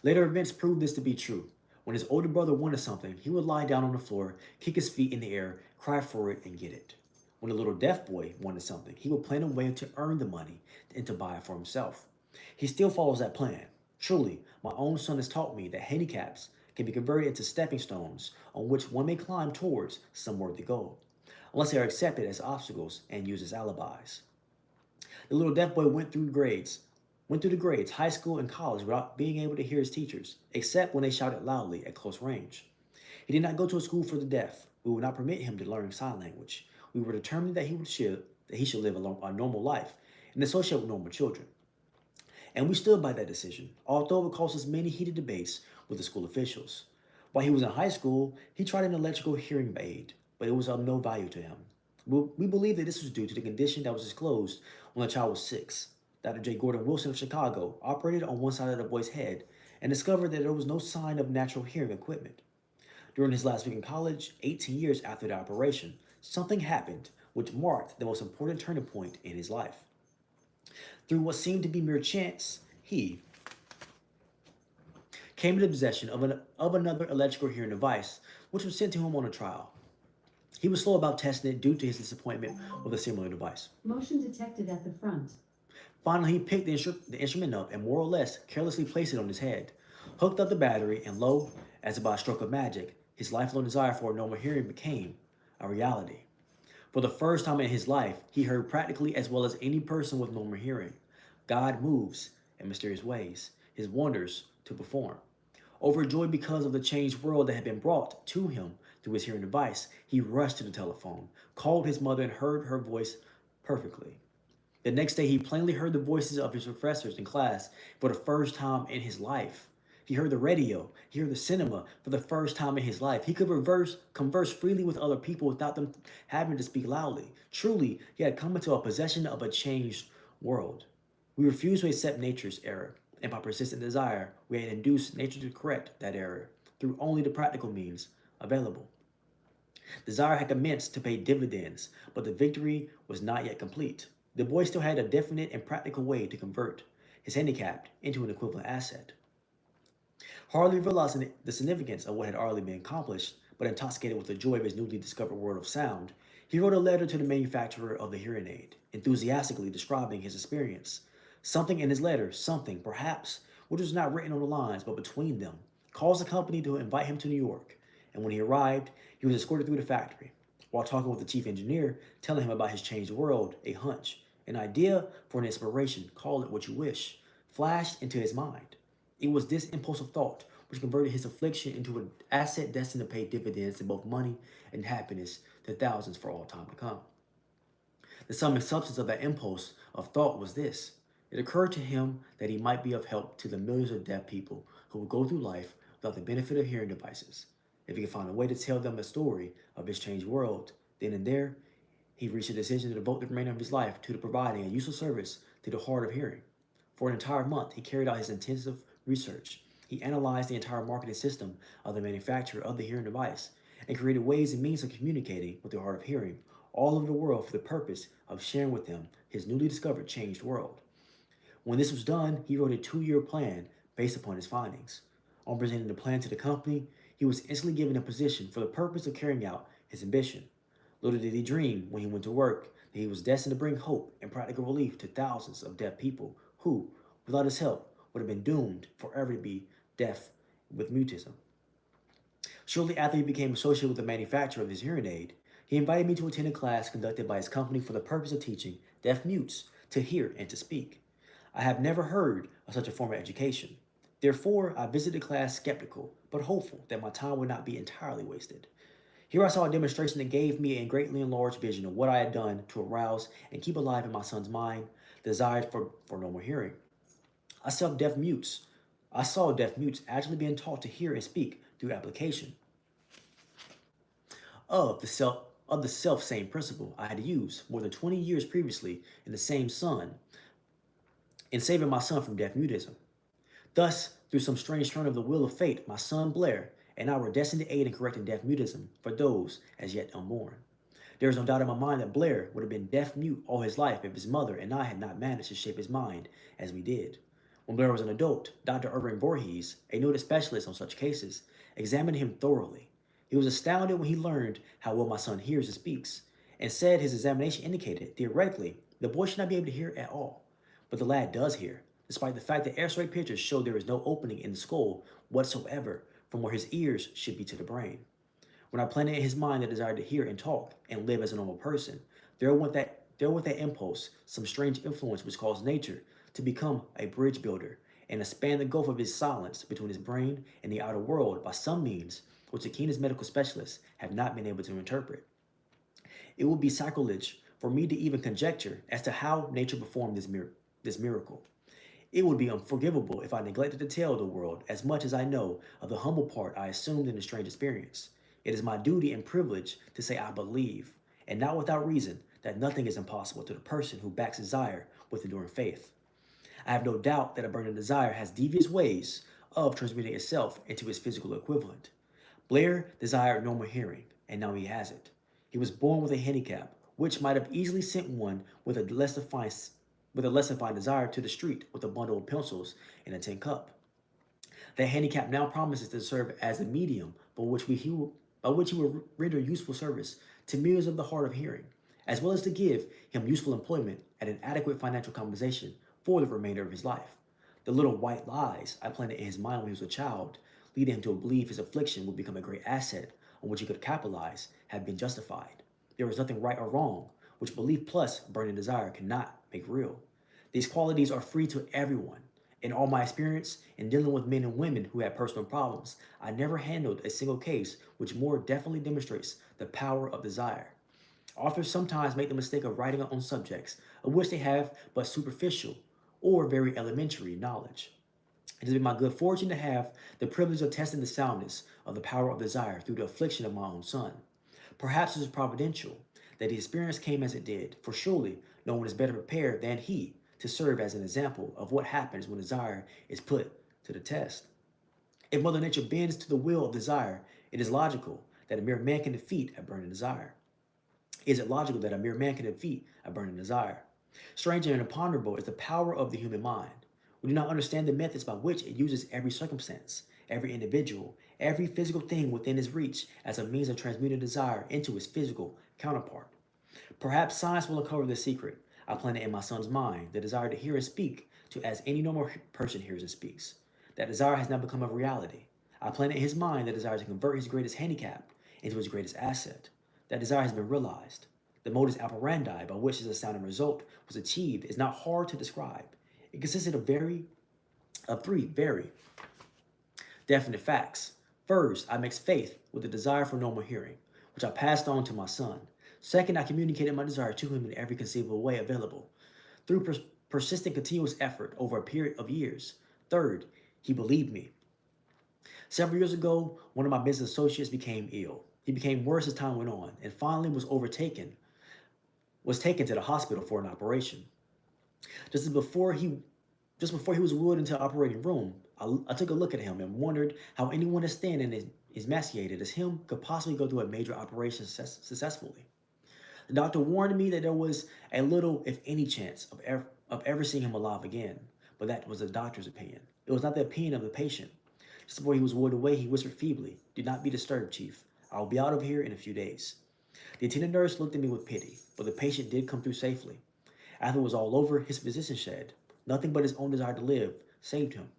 Later events proved this to be true. When his older brother wanted something, he would lie down on the floor, kick his feet in the air, cry for it, and get it. When the little deaf boy wanted something, he would plan a way to earn the money and to buy it for himself. He still follows that plan. Truly, my own son has taught me that handicaps can be converted into stepping stones on which one may climb towards some worthy goal, unless they are accepted as obstacles and used as alibis. The little deaf boy went through the grades, high school and college, without being able to hear his teachers, except when they shouted loudly at close range. He did not go to a school for the deaf. We would not permit him to learn sign language. We were determined that he should live a normal life and associate with normal children. And we stood by that decision, although it caused us many heated debates with the school officials. While he was in high school, he tried an electrical hearing aid, but it was of no value to him. We believe that this was due to the condition that was disclosed when the child was 6. Dr. J. Gordon Wilson of Chicago operated on one side of the boy's head and discovered that there was no sign of natural hearing equipment. During his last week in college, 18 years after the operation, something happened which marked the most important turning point in his life. Through what seemed to be mere chance, he came into possession of another electrical hearing device, which was sent to him on a trial. He was slow about testing it due to his disappointment with a similar device. Motion detected at the front. Finally, he picked the instrument up and more or less carelessly placed it on his head, hooked up the battery, and lo, as by a stroke of magic, his lifelong desire for normal hearing became a reality. For the first time in his life, he heard practically as well as any person with normal hearing. God moves in mysterious ways, his wonders to perform. Overjoyed because of the changed world that had been brought to him through his hearing device, he rushed to the telephone, called his mother, and heard her voice perfectly. The next day, he plainly heard the voices of his professors in class for the first time in his life. He heard the radio. He heard the cinema for the first time in his life. He could converse freely with other people without them having to speak loudly. Truly, he had come into a possession of a changed world. We refuse to accept nature's error and by persistent desire, we had induced nature to correct that error through only the practical means available. Desire had commenced to pay dividends, but the victory was not yet complete. The boy still had a definite and practical way to convert his handicap into an equivalent asset. Hardly realizing the significance of what had already been accomplished, but intoxicated with the joy of his newly discovered world of sound, he wrote a letter to the manufacturer of the hearing aid, enthusiastically describing his experience. Something in his letter, something, perhaps, which was not written on the lines but between them, caused the company to invite him to New York, and when he arrived, he was escorted through the factory. While talking with the chief engineer, telling him about his changed world, a hunch, an idea for an inspiration, call it what you wish, flashed into his mind. It was this impulsive thought which converted his affliction into an asset destined to pay dividends in both money and happiness to thousands for all time to come. The sum and substance of that impulse of thought was this. It occurred to him that he might be of help to the millions of deaf people who would go through life without the benefit of hearing devices. If he could find a way to tell them the story of his changed world, then and there, he reached a decision to devote the remainder of his life to providing a useful service to the hard of hearing. For an entire month, he carried out his intensive research. He analyzed the entire marketing system of the manufacturer of the hearing device and created ways and means of communicating with the hard of hearing all over the world for the purpose of sharing with them his newly discovered changed world. When this was done, he wrote a 2-year plan based upon his findings. On presenting the plan to the company, he was instantly given a position for the purpose of carrying out his ambition. Little did he dream when he went to work that he was destined to bring hope and practical relief to thousands of deaf people who, without his help, would have been doomed forever to be deaf with mutism. Shortly after he became associated with the manufacturer of his hearing aid, he invited me to attend a class conducted by his company for the purpose of teaching deaf mutes to hear and to speak. I have never heard of such a form of education. Therefore, I visited the class skeptical, but hopeful that my time would not be entirely wasted. Here I saw a demonstration that gave me a greatly enlarged vision of what I had done to arouse and keep alive in my son's mind the desire for normal hearing. I saw deaf mutes actually being taught to hear and speak through application of the self same principle I had used more than 20 years previously in the same son in saving my son from deaf mutism. Thus, through some strange turn of the wheel of fate, my son Blair and I were destined to aid in correcting deaf mutism for those as yet unborn. There is no doubt in my mind that Blair would have been deaf mute all his life if his mother and I had not managed to shape his mind as we did. When Blair was an adult, Dr. Irving Voorhees, a noted specialist on such cases, examined him thoroughly. He was astounded when he learned how well my son hears and speaks, and said his examination indicated, theoretically, the boy should not be able to hear at all. But the lad does hear, despite the fact that X-ray pictures show there is no opening in the skull whatsoever from where his ears should be to the brain. When I planted in his mind the desire to hear and talk and live as a normal person, there went that impulse, some strange influence which caused nature to become a bridge builder and expand the gulf of his silence between his brain and the outer world by some means which the keenest medical specialists have not been able to interpret. It would be sacrilege for me to even conjecture as to how nature performed this miracle. It would be unforgivable if I neglected to tell the world as much as I know of the humble part I assumed in the strange experience. It is my duty and privilege to say I believe, and not without reason, that nothing is impossible to the person who backs desire with enduring faith. I have no doubt that a burning desire has devious ways of transmitting itself into its physical equivalent. Blair desired normal hearing, and now he has it. He was born with a handicap, which might have easily sent one with a less defined desire to the street with a bundle of pencils and a tin cup. That handicap now promises to serve as a medium by which he will render useful service to millions of the hard of hearing, as well as to give him useful employment at an adequate financial compensation for the remainder of his life. The little white lies I planted in his mind when he was a child, leading him to believe his affliction would become a great asset on which he could capitalize, have been justified. There was nothing right or wrong, which belief plus burning desire cannot make real. These qualities are free to everyone. In all my experience in dealing with men and women who had personal problems, I never handled a single case which more definitely demonstrates the power of desire. Authors sometimes make the mistake of writing on subjects of which they have but superficial or very elementary knowledge. It has been my good fortune to have the privilege of testing the soundness of the power of desire through the affliction of my own son. Perhaps it is providential that the experience came as it did, for surely no one is better prepared than he to serve as an example of what happens when desire is put to the test. If Mother Nature bends to the will of desire, it is logical that a mere man can defeat a burning desire. Is it logical that a mere man can defeat a burning desire? Strange and imponderable is the power of the human mind. We do not understand the methods by which it uses every circumstance, every individual, every physical thing within its reach as a means of transmuting desire into its physical counterpart. Perhaps science will uncover the secret. I plant it in my son's mind, the desire to hear and speak, to as any normal person hears and speaks. That desire has now become a reality. I plant it in his mind the desire to convert his greatest handicap into his greatest asset. That desire has been realized. The modus operandi by which this astounding result was achieved is not hard to describe. It consisted of three very definite facts. First, I mixed faith with the desire for normal hearing, which I passed on to my son. Second, I communicated my desire to him in every conceivable way available, through persistent continuous effort over a period of years. Third, he believed me. Several years ago, one of my business associates became ill. He became worse as time went on, and finally was taken to the hospital for an operation. Just before he was wheeled into the operating room, I took a look at him and wondered how anyone as thin and as emaciated as him could possibly go through a major operation successfully. The doctor warned me that there was a little, if any, chance of ever seeing him alive again, but that was the doctor's opinion. It was not the opinion of the patient. Just before he was wheeled away, he whispered feebly, "Do not be disturbed, Chief. I will be out of here in a few days." The attendant nurse looked at me with pity, but the patient did come through safely. After it was all over, his physician said, nothing but his own desire to live saved him.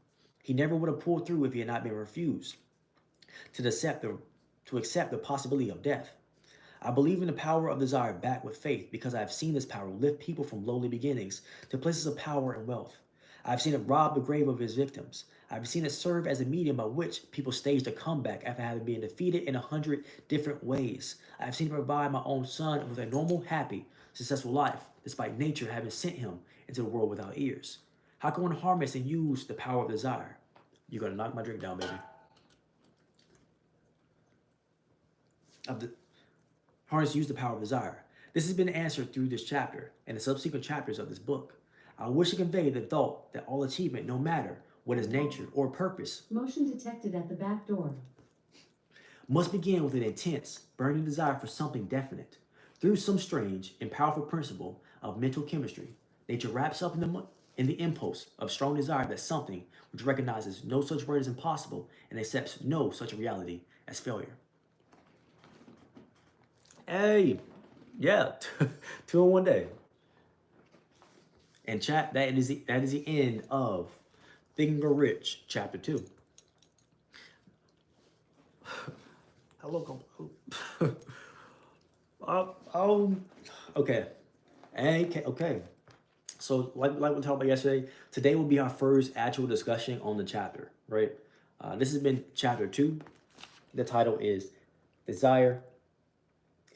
He never would have pulled through if he had not been refused to accept the possibility of death. I believe in the power of desire backed with faith because I have seen this power lift people from lowly beginnings to places of power and wealth. I have seen it rob the grave of its victims. I have seen it serve as a medium by which people staged a comeback after having been defeated in 100 different ways. I have seen it provide my own son with a normal, happy, successful life, despite nature having sent him into the world without ears. How can one harness and use the power of desire? You're going to knock my drink down, baby. Use the power of desire. This has been answered through this chapter and the subsequent chapters of this book. I wish to convey the thought that all achievement, no matter what is nature or purpose, Motion detected at the back door. must begin with an intense, burning desire for something definite. Through some strange and powerful principle of mental chemistry, nature wraps up in the impulse of strong desire that something which recognizes no such word as impossible and accepts no such reality as failure. Hey, yeah, 2 in 1 day. And chat, that is the end of Think and Grow Rich, chapter 2. Hello, okay. Okay. So, like we talked about yesterday, today will be our first actual discussion on the chapter, right? This has been chapter 2. The title is Desire.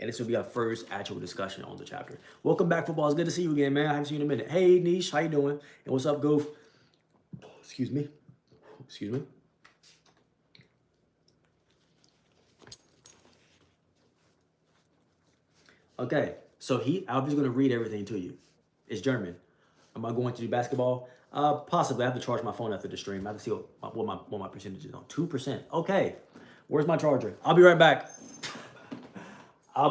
And this will be our first actual discussion on the chapter. Welcome back, football. It's good to see you again, man. I haven't seen you in a minute. Hey, Niche, how you doing? And what's up, Goof? Excuse me. Okay, so I'm just gonna read everything to you. It's German. Am I going to do basketball? Possibly. I have to charge my phone after the stream. I have to see what my percentage is on. 2%. Okay. Where's my charger? I'll be right back. I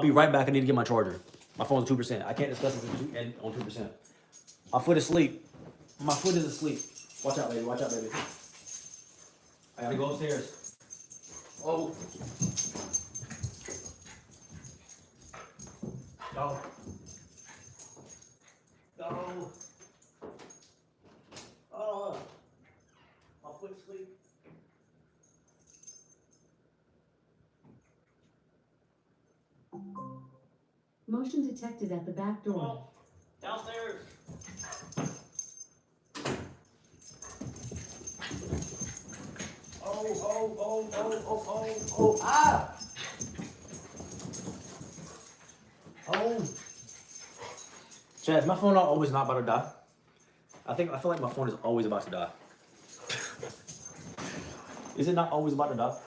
need to get my charger. My phone's 2%. I can't discuss this on 2%. My foot is asleep. My foot is asleep. Watch out, baby. I gotta go upstairs. Oh. Go. Oh. My foot's asleep. Motion detected at the back door. Downstairs. Ah! Chad, is my phone always not about to die? I feel like my phone is always about to die. Is it not always about to die?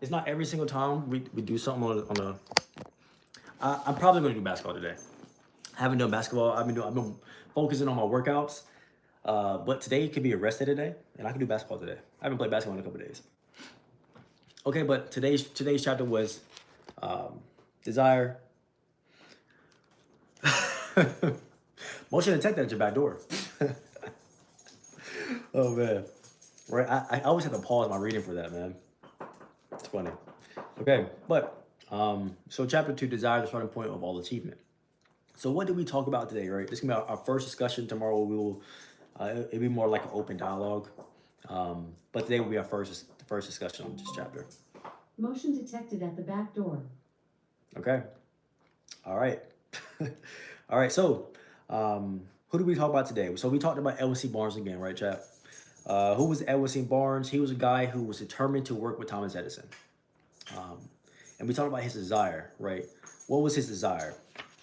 It's not every single time we do something on a... I'm probably going to do basketball today. I haven't done basketball. I've been focusing on my workouts. But today could be a rest day today, and I can do basketball today. I haven't played basketball in a couple of days. Okay, but today's chapter was desire. Motion detected at your back door. Oh man, right? I always have to pause my reading for that, man. It's funny. Okay, but so chapter 2, desire, the starting point of all achievement. So what did we talk about today, right? This is gonna be our first discussion. Tomorrow we will, it'll be more like an open dialogue. But today will be our first discussion on this chapter. Motion detected at the back door. Okay. All right. All right. So, who did we talk about today? So we talked about Edwin C. Barnes again, right, chat? Who was Edwin C. Barnes? He was a guy who was determined to work with Thomas Edison. And we talked about his desire, right? What was his desire?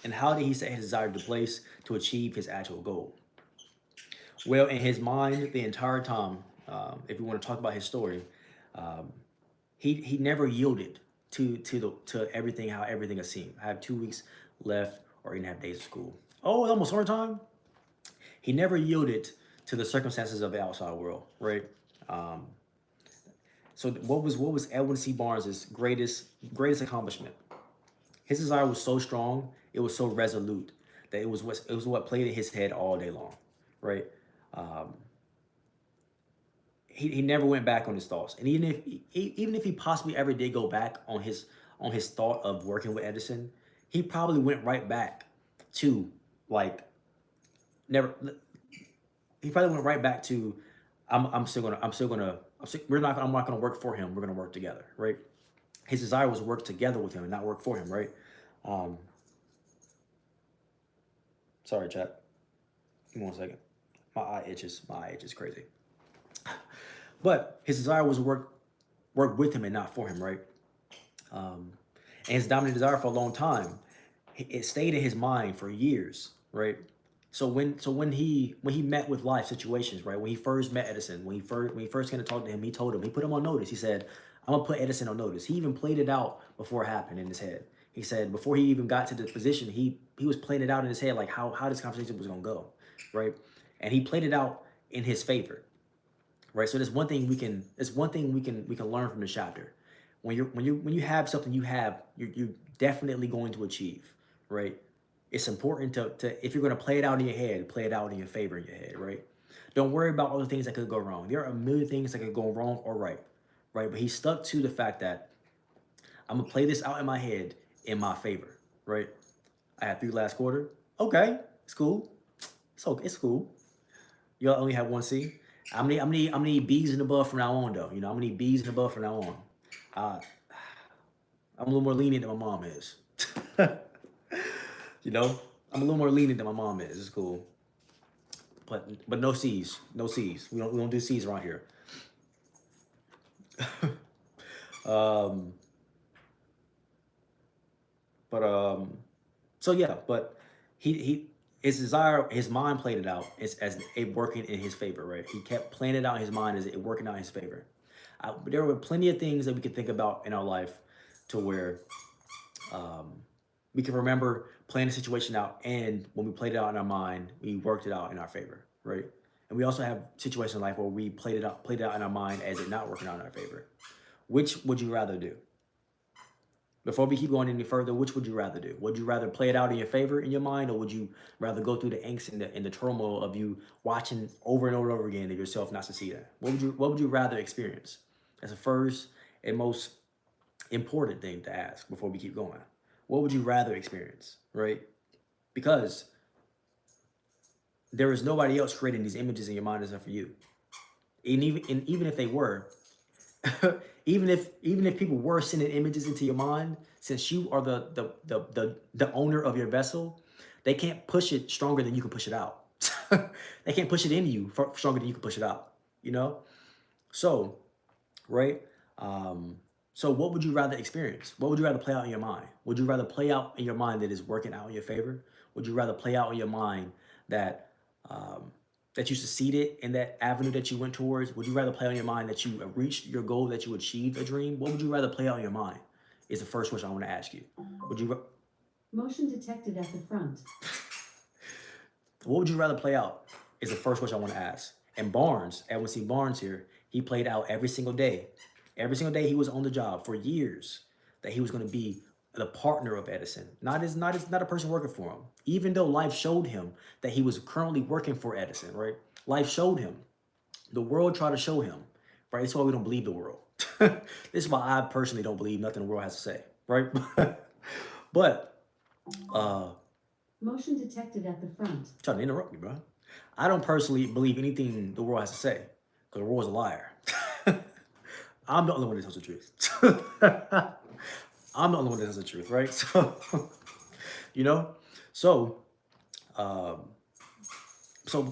And how did he set his desire into place to achieve his actual goal? Well, in his mind, the entire time, if we want to talk about his story, he never yielded to everything, how everything has seemed. I have 2 weeks left or even have days of school. Oh, it's almost summertime. He never yielded to the circumstances of the outside world, right? So what was Edwin C. Barnes's greatest accomplishment? His desire was so strong, it was so resolute that it was what played in his head all day long, right? He never went back on his thoughts, and even if he possibly ever did go back on his thought of working with Edison, he probably went right back to like never. He probably went right back to I'm not gonna work for him. We're gonna work together, right? His desire was work together with him and not work for him, right? Sorry, chat. Give me 1 second. My eye itches. My eye itches crazy. But his desire was work with him and not for him, right? And his dominant desire for a long time, it stayed in his mind for years, right? So when he met with life situations, right? When he first met Edison, when he first came to talk to him, he put him on notice. He said, "I'm gonna put Edison on notice." He even played it out before it happened in his head. He said before he even got to the position, he was playing it out in his head like how this conversation was gonna go, right? And he played it out in his favor, right? So there's one thing we can learn from this chapter. When you have something you're definitely going to achieve, right? It's important to if you're going to play it out in your head, play it out in your favor in your head, right? Don't worry about all the things that could go wrong. There are a million things that could go wrong or right? But he stuck to the fact that I'm gonna play this out in my head in my favor, right? I had 3 last quarter. Okay, it's cool. It's cool. You only have 1 C. I'm gonna need B's and above from now on, though. I'm gonna need B's and above from now on. I'm a little more lenient than my mom is. I'm a little more lenient than my mom is. It's cool. But no C's. No C's. We don't do C's around here. So yeah, but his desire, his mind played it out as it working in his favor, right? He kept playing it out in his mind as it working out in his favor. There were plenty of things that we could think about in our life to where we can remember playing the situation out, and when we played it out in our mind, we worked it out in our favor, right? And we also have situations in life where we played it out in our mind as it not working out in our favor. Which would you rather do? Before we keep going any further, which would you rather do? Would you rather play it out in your favor in your mind, or would you rather go through the angst and the turmoil of you watching over and over and over again of yourself not succeeding? What would you rather experience? That's the first and most important thing to ask before we keep going. What would you rather experience, right? Because there is nobody else creating these images in your mind except for you. And even if they were, even if people were sending images into your mind, since you are the owner of your vessel, they can't push it stronger than you can push it out. They can't push it into you stronger than you can push it out. So, right? So what would you rather experience? What would you rather play out in your mind? Would you rather play out in your mind that is working out in your favor? Would you rather play out in your mind that that you succeeded in that avenue that you went towards? Would you rather play on your mind that you reached your goal, that you achieved a dream? What would you rather play out in your mind? Is the first question I want to ask you. Motion detected at the front. What would you rather play out? Is the first question I want to ask. And Barnes, Edwin C. Barnes here, he played out every single day. Every single day he was on the job for years that he was going to be the partner of Edison, not a person working for him. Even though life showed him that he was currently working for Edison, right? Life showed him. The world tried to show him, right? That's why we don't believe the world. This is why I personally don't believe nothing the world has to say, right? But Motion detected at the front. trying to interrupt me, bro. I don't personally believe anything the world has to say because the world's a liar. I'm the only one that tells the truth. I'm the only one that tells the truth, right? So, you know, so, um,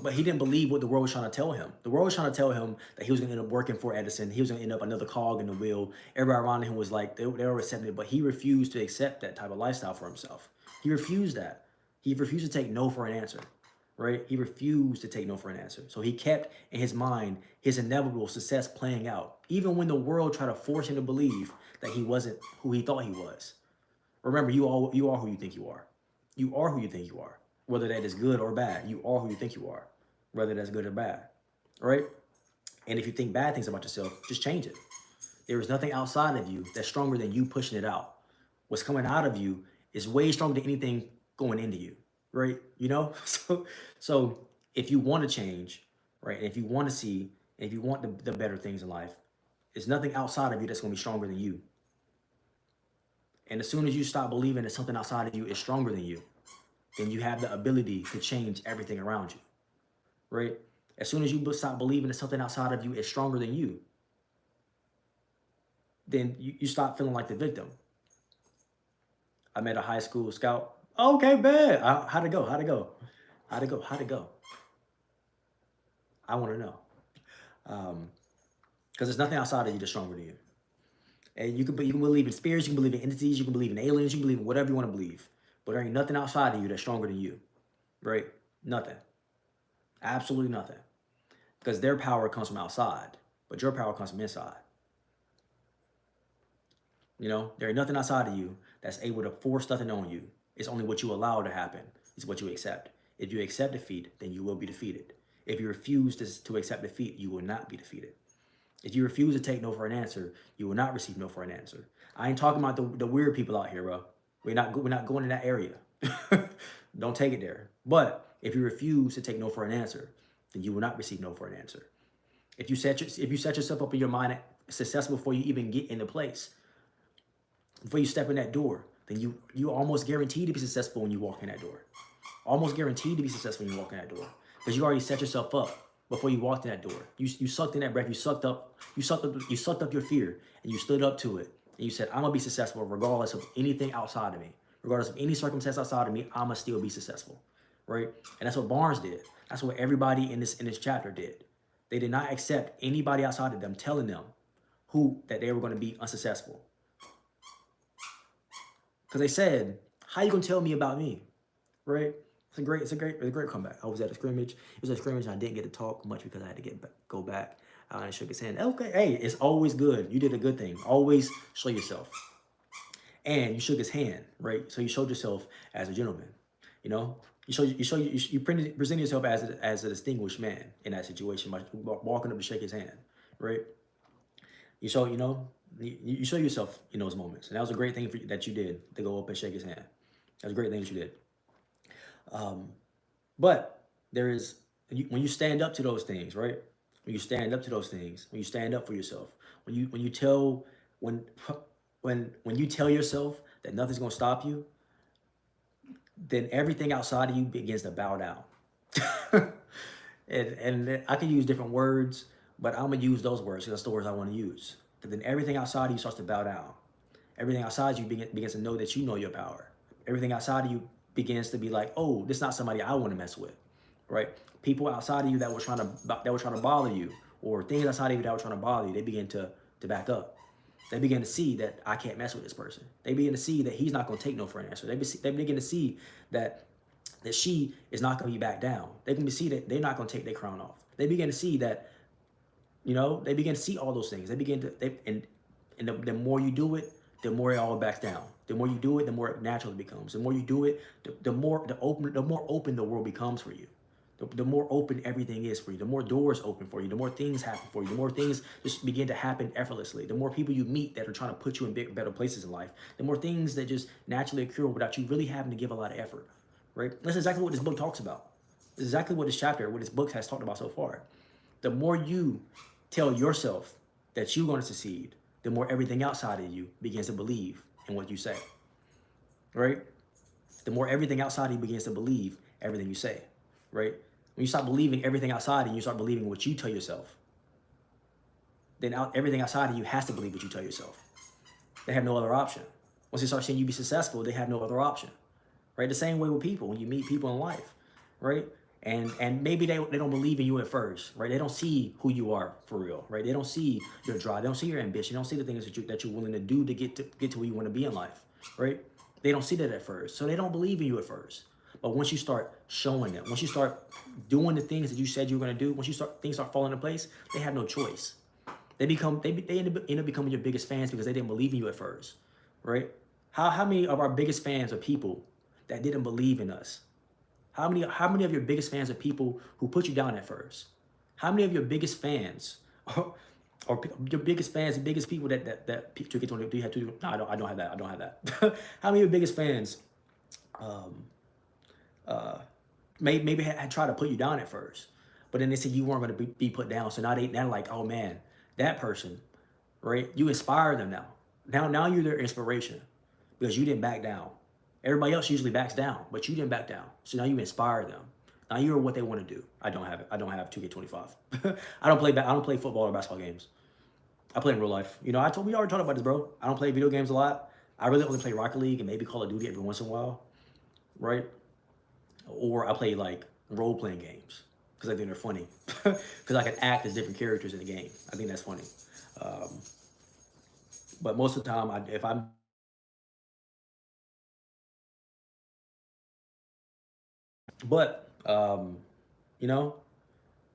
but he didn't believe what the world was trying to tell him. The world was trying to tell him that he was going to end up working for Edison. He was going to end up another cog in the wheel. Everybody around him was like, they were accepting it, but he refused to accept that type of lifestyle for himself. He refused that. He refused to take no for an answer, right? He refused to take no for an answer. So he kept in his mind his inevitable success playing out, even when the world tried to force him to believe that he wasn't who he thought he was. Remember, you are who you think you are. You are who you think you are. Whether that is good or bad, you are who you think you are. Whether that's good or bad, right? And if you think bad things about yourself, just change it. There is nothing outside of you that's stronger than you pushing it out. What's coming out of you is way stronger than anything going into you, right? You know? So if you want to change, right? And if you want to see, and if you want the better things in life, there's nothing outside of you that's going to be stronger than you. And as soon as you stop believing that something outside of you is stronger than you, then you have the ability to change everything around you, right? As soon as you stop believing that something outside of you is stronger than you, then you stop feeling like the victim. I met a high school scout. Okay, bad. How'd it go? How'd it go? How'd it go? How'd it go? I want to know. Because there's nothing outside of you that's stronger than you. And you can believe in spirits, you can believe in entities, you can believe in aliens, you can believe in whatever you want to believe. But there ain't nothing outside of you that's stronger than you, right? Nothing. Absolutely nothing. Because their power comes from outside, but your power comes from inside. You know, there ain't nothing outside of you that's able to force nothing on you. It's only what you allow to happen. It's what you accept. If you accept defeat, then you will be defeated. If you refuse to accept defeat, you will not be defeated. If you refuse to take no for an answer, you will not receive no for an answer. I ain't talking about the weird people out here, bro. We're not going in that area. Don't take it there. But if you refuse to take no for an answer, then you will not receive no for an answer. If you set yourself up in your mind successful before you even get into place, before you step in that door, then you almost guaranteed to be successful when you walk in that door. Almost guaranteed to be successful when you walk in that door, because you already set yourself up before you walked in that door. You sucked in that breath. You sucked up your fear, and you stood up to it. And you said, I'm gonna be successful regardless of anything outside of me. Regardless of any circumstance outside of me, I'm gonna still be successful, right? And that's what Barnes did. That's what everybody in this chapter did. They did not accept anybody outside of them telling them that they were gonna be unsuccessful. Because they said, how you gonna tell me about me, right? It's a great comeback. I was at a scrimmage. It was a scrimmage and I didn't get to talk much because I had to go back. And shook his hand. Okay, hey, it's always good. You did a good thing. Always show yourself. And you shook his hand, right? So you showed yourself as a gentleman. You know, you present yourself as a distinguished man in that situation by walking up to shake his hand, right? You show yourself in those moments, and that was a great thing that you did, to go up and shake his hand. That was a great thing that you did. But when you stand up to those things, right? When you stand up to those things, when you stand up for yourself, when you tell yourself that nothing's gonna stop you, then everything outside of you begins to bow down. and I can use different words, but I'm gonna use those words because that's the words I want to use. But then everything outside of you starts to bow down. Everything outside you begins to know that you know your power. Everything outside of you begins to be like, oh, this is not somebody I want to mess with, right? People outside of you that were trying to bother you, or things outside of you that were trying to bother you, they begin to back up. They begin to see that I can't mess with this person. They begin to see that he's not going to take no for an answer. They begin to see that she is not going to be back down. They can see that they're not going to take their crown off. They begin to see that, they begin to see all those things. And the more you do it, the more it all backs down. The more you do it, the more natural it becomes. The more you do it, the more open the world becomes for you. the more open everything is for you, the more doors open for you, the more things happen for you, the more things just begin to happen effortlessly, the more people you meet that are trying to put you in better places in life, the more things that just naturally occur without you really having to give a lot of effort, right? That's exactly what this book talks about. This is exactly what this chapter, what this book has talked about so far. The more you tell yourself that you're going to succeed, the more everything outside of you begins to believe in what you say, right? The more everything outside of you begins to believe everything you say, right? When you stop believing everything outside and you start believing what you tell yourself, then everything outside of you has to believe what you tell yourself. They have no other option. Once they start seeing you be successful, they have no other option, right? The same way with people, when you meet people in life, right? And maybe they don't believe in you at first, right? They don't see who you are for real, right? They don't see your drive. They don't see your ambition. They don't see the things that you're willing to do to get to where you want to be in life, right? They don't see that at first. So they don't believe in you at first. But once you start showing it, once you start doing the things that you said you were going to do, once things start falling into place, they have no choice. They end up becoming your biggest fans because they didn't believe in you at first, right? How many of our biggest fans are people that didn't believe in us? How many of your biggest fans are people who put you down at first? How many of your biggest fans or your biggest fans, the biggest people that do you have to? No, I don't have that. I don't have that. How many of your biggest fans maybe had tried to put you down at first, but then they said you weren't going to be put down. So now like, oh man, that person, right? You inspire them now. Now you're their inspiration because you didn't back down. Everybody else usually backs down, but you didn't back down. So now you inspire them. Now you're what they want to do. I don't have it. I don't have 2K25. I don't play football or basketball games. I play in real life. You know, we already talked about this, bro. I don't play video games a lot. I really only play Rocket League and maybe Call of Duty every once in a while, right? Or I play like role-playing games because I think they're funny. Because I can act as different characters in the game. I think that's funny. But most of the time, if I'm But you know,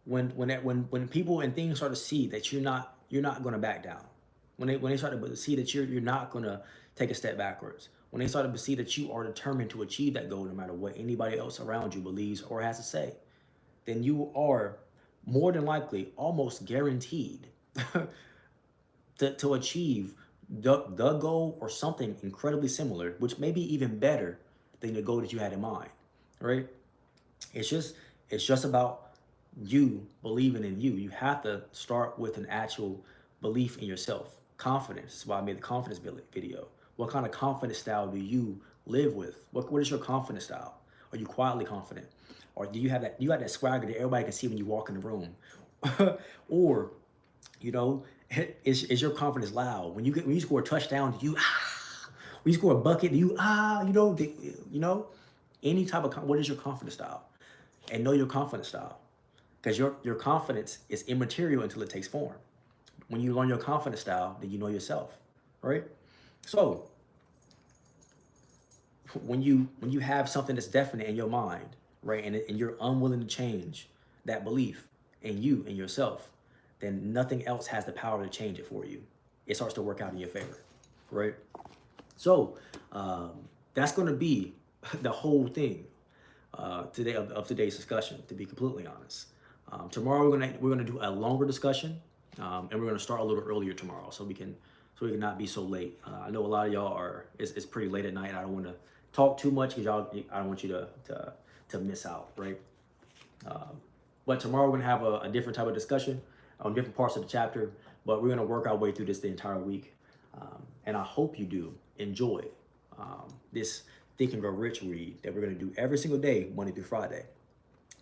when people and things start to see that you're not going to back down, when they start to see that you're not going to take a step backwards, when they start to see that you are determined to achieve that goal no matter what anybody else around you believes or has to say, then you are more than likely almost guaranteed to achieve the goal or something incredibly similar, which may be even better than the goal that you had in mind, right? It's just about you believing in you. You have to start with an actual belief in yourself. Confidence. That's why I made the confidence video. What kind of confidence style do you live with? What is your confidence style? Are you quietly confident? Or do you have that swagger that everybody can see when you walk in the room? Or, you know, is your confidence loud? When you score a touchdown, do you when you score a bucket, do you any type of what is your confidence style? And know your confidence style, because your confidence is immaterial until it takes form. When you learn your confidence style, then you know yourself, right? So when you have something that's definite in your mind, right, and you're unwilling to change that belief in you and yourself, then nothing else has the power to change it for you. It starts to work out in your favor, right? So that's going to be the whole thing today of today's discussion. To be completely honest, tomorrow we're gonna do a longer discussion, and we're gonna start a little earlier tomorrow so we can not be so late. I know a lot of y'all it's pretty late at night. And I don't want to talk too much because I don't want you to miss out, right? But tomorrow we're gonna have a different type of discussion on different parts of the chapter. But we're gonna work our way through this the entire week, and I hope you do enjoy this Think and Grow Rich read that we're gonna do every single day, Monday through Friday.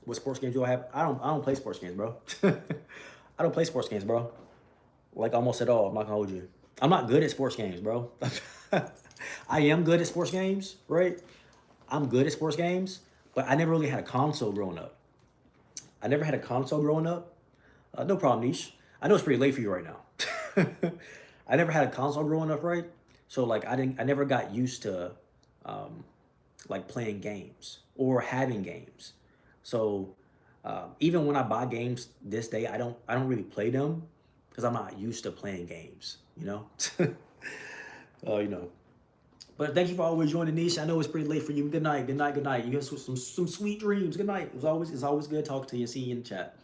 What sports games do I have? I don't play sports games, bro. I don't play sports games, bro. Like almost at all. I'm not gonna hold you. I'm not good at sports games, bro. I am good at sports games, right? I'm good at sports games, but I never really had a console growing up. I never had a console growing up. No problem, Niche. I know it's pretty late for you right now. I never had a console growing up, right? So like I never got used to like playing games or having games. So even when I buy games this day, I don't really play them because I'm not used to playing games, you know. You know. But thank you for always joining, Nisha. I know it's pretty late for you. Good night. Good night. Good night. You have some sweet dreams. Good night. It's always good talking to you and seeing you in the chat.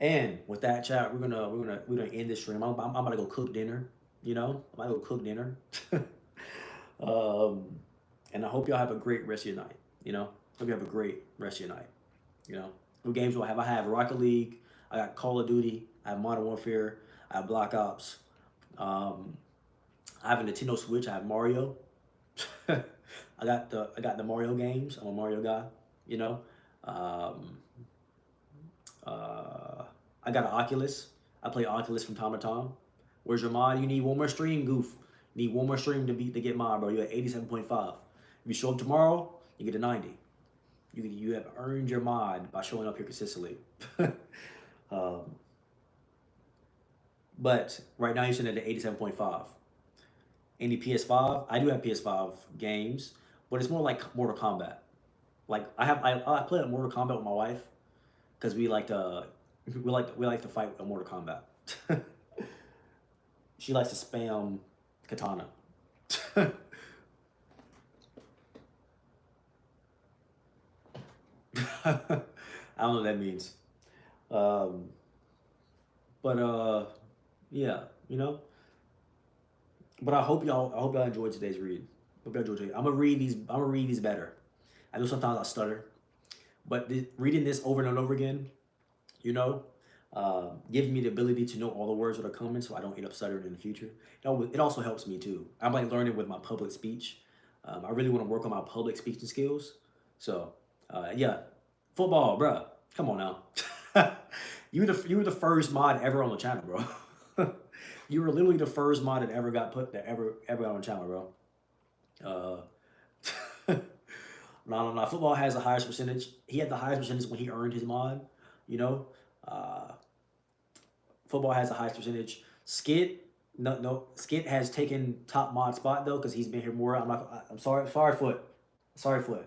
And with that, chat, we're gonna end this stream. I'm about to go cook dinner. You know, I'm about to go cook dinner. um, and I hope y'all have a great rest of your night. You know, hope you have a great rest of your night. You know, what games do I have? I have Rocket League. I got Call of Duty. I have Modern Warfare. I have Black Ops. Um, I have a Nintendo Switch. I have Mario. I got the Mario games. I'm a Mario guy. You know. Um, uh, I got an Oculus. I play Oculus from time to time. Where's your mod? You need one more stream, Goof. You need one more stream to get mod, bro. You're at 87.5. If you show up tomorrow, you get a 90. You have earned your mod by showing up here consistently. um, but right now you're sitting at 87.5. Any PS5? I do have PS5 games, but it's more like Mortal Kombat. Like I play Mortal Kombat with my wife because we like to fight in Mortal Kombat. She likes to spam katana. I don't know what that means. Um, but yeah, you know. But I hope y'all enjoyed today's read. Hope y'all enjoyed it. I'm gonna read these better. I know sometimes I stutter, but reading this over and over again, you know, gives me the ability to know all the words that are coming, so I don't end up stuttering in the future. It also helps me too. I'm like learning with my public speech. I really want to work on my public speaking skills. So yeah, football, bruh. Come on now. You were the first mod ever on the channel, bro. You were literally the first mod that ever got on the channel, bro. No. Football has the highest percentage. He had the highest percentage when he earned his mod. You know, uh, football has the highest percentage. Skit, no. Skit has taken top mod spot though because he's been here more. I'm sorry, Foot. Sorry, Foot.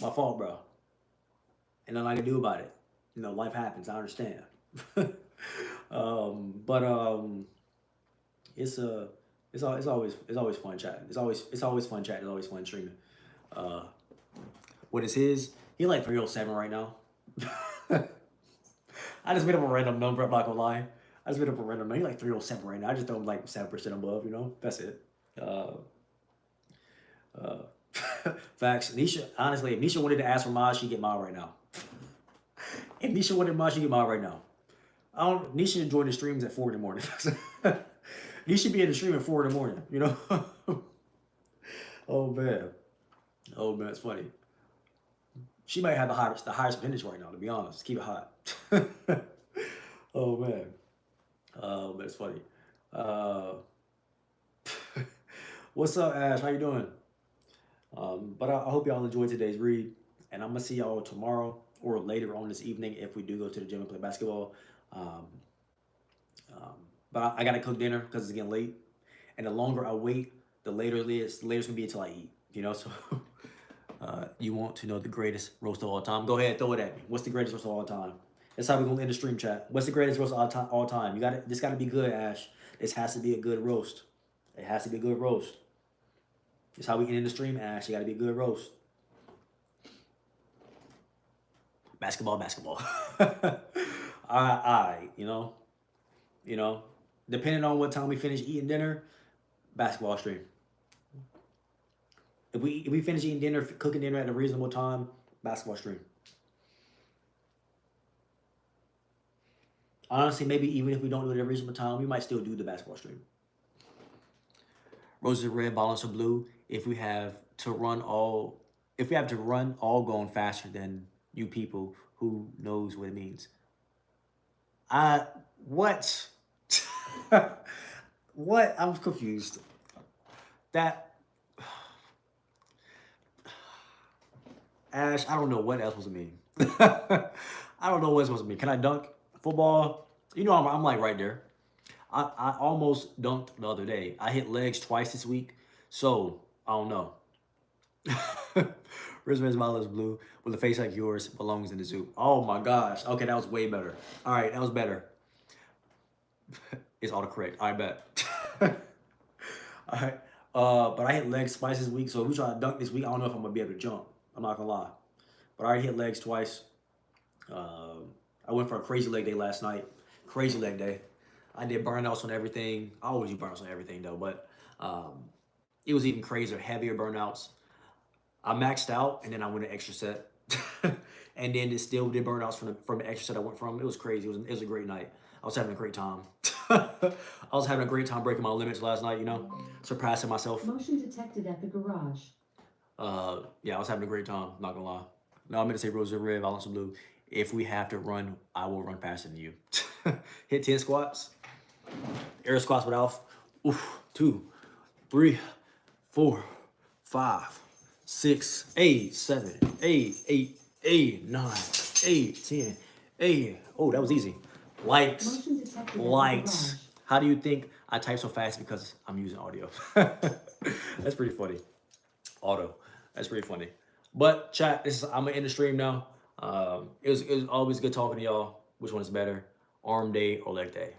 My fault, bro. And nothing I can do about it. You know, life happens. I understand. But it's a it's always fun chatting. It's always fun chatting. It's always fun streaming. Uh, what is his? He like 307 right now. I just made up a random number. I'm not gonna lie. I just made up a random number. He like 307 right now. I just throw him like 7% above. You know, that's it. Uh, uh, facts. Nisha, honestly, if Nisha wanted to ask for mod, she'd get mod right now. If Nisha wanted mod, she'd get mod right now. Nisha should join the streams at 4 in the morning. Nisha be in the stream at 4 in the morning, you know? Oh man. Oh man, it's funny. She might have the highest percentage right now, to be honest. Keep it hot. Oh man. But it's funny. Uh, what's up, Ash? How you doing? But I hope y'all enjoyed today's read. And I'm gonna see y'all tomorrow or later on this evening if we do go to the gym and play basketball. Um, but I gotta cook dinner because it's getting late, and the longer I wait, the later it is. The later it's gonna be until I eat. You know, so you want to know the greatest roast of all time? Go ahead, throw it at me. What's the greatest roast of all time? That's how we're gonna end the stream chat. What's the greatest roast of all time? This gotta be good, Ash. This has to be a good roast. It has to be a good roast. That's how we end the stream, Ash. You gotta be a good roast. Basketball. I, you know, depending on what time we finish eating dinner, basketball stream. If we finish eating dinner, cooking dinner at a reasonable time, basketball stream. Honestly, maybe even if we don't do it at a reasonable time, we might still do the basketball stream. Roses are red, balance are blue. If we have to run all going faster than you people, who knows what it means? What? What? I'm confused. That Ash, I don't know what else was to mean. I don't know what it's supposed to mean. Can I dunk football? You know, I'm like right there. I almost dunked the other day. I hit legs twice this week, so I don't know. Rizman's smile is blue with a face like yours belongs in the zoo. Oh my gosh. Okay, that was way better. All right, that was better. It's autocorrect. I bet. All right. But I hit legs twice this week, so if we try to dunk this week, I don't know if I'm gonna be able to jump. I'm not gonna lie. But I already hit legs twice. I went for a crazy leg day last night. Crazy leg day. I did burnouts on everything. I always do burnouts on everything though, but it was even crazier, heavier burnouts. I maxed out and then I went an extra set. And then it still did burnouts from the extra set I went from. It was crazy. It was a great night. I was having a great time. I was having a great time breaking my limits last night, you know, surpassing myself. Motion detected at the garage. Yeah, I was having a great time, not gonna lie. No, I'm gonna say Rose Red, Valence Blue. If we have to run, I will run faster than you. Hit 10 squats. Air squats with Alf. Oof. 2, 3, 4, 5, 6, 8, 7, 8, 8, 8, 9, 8, 10, 8. Oh, that was easy. Lights. Motion detected at the Lights. garage. How do you think I type so fast? Because I'm using audio. That's pretty funny. Auto. That's pretty funny. But chat, I'm gonna end the stream now. It was always good talking to y'all. Which one is better, arm day or leg day?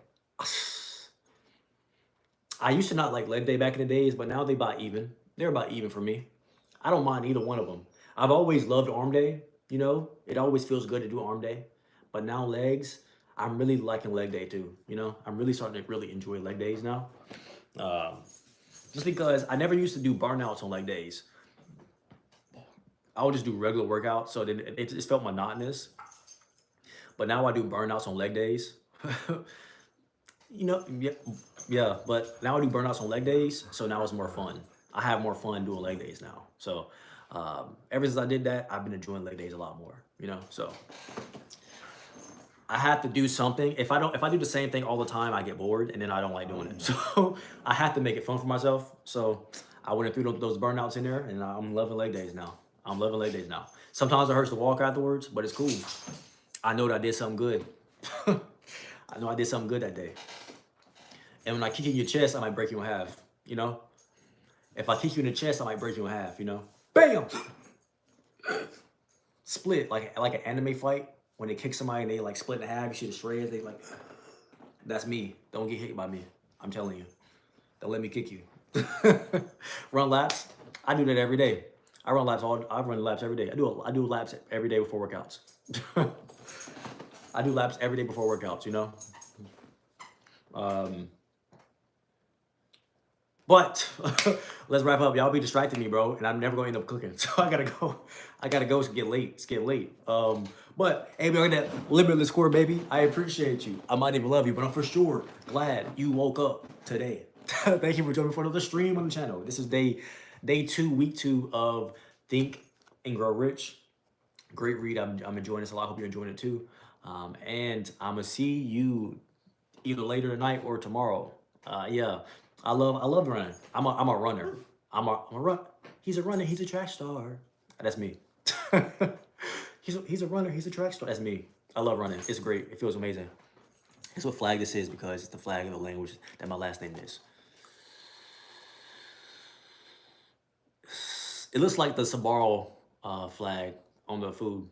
I used to not like leg day back in the days, but now they about even. They're about even for me. I don't mind either one of them. I've always loved arm day. You know, it always feels good to do arm day. But now legs, I'm really liking leg day too. You know, I'm really starting to really enjoy leg days now. Just because I never used to do burnouts on leg days. I would just do regular workouts, so then it just felt monotonous. But now I do burnouts on leg days. You know, yeah, but now I do burnouts on leg days, so now it's more fun. I have more fun doing leg days now. So ever since I did that, I've been enjoying leg days a lot more. You know, so I have to do something. If I do the same thing all the time, I get bored, and then I don't like doing it. So I have to make it fun for myself. So I went through those burnouts in there, and I'm loving leg days now. I'm loving leg days now. Sometimes it hurts to walk afterwards, but it's cool. I know that I did something good. I know I did something good that day. And when I kick you in your chest, I might break you in half, you know? If I kick you in the chest, I might break you in half, you know? Bam! Split, like an anime fight. When they kick somebody and they like split in half, you see the shreds, they like, that's me. Don't get hit by me. I'm telling you. Don't let me kick you. Run laps. I do that every day. I run laps every day. I do laps every day before workouts. I do laps every day before workouts, you know? But let's wrap up. Y'all be distracting me, bro, and I'm never gonna end up cooking. So I gotta go. It's get late. It's getting late. But hey, we're that limitless score, baby. I appreciate you. I might even love you, but I'm for sure glad you woke up today. Thank you for joining me for another stream on the channel. This is day 2, week 2 of Think and Grow Rich. Great read. I'm enjoying this a lot. I hope you're enjoying it too. And I'm gonna see you either later tonight or tomorrow. Yeah, I love running. I'm a runner. I'm a run. He's a runner. He's a track star. That's me. he's a runner. He's a track star. That's me. I love running. It's great. It feels amazing. That's what flag this is because it's the flag of the language that my last name is. It looks like the Sabaro flag on the food.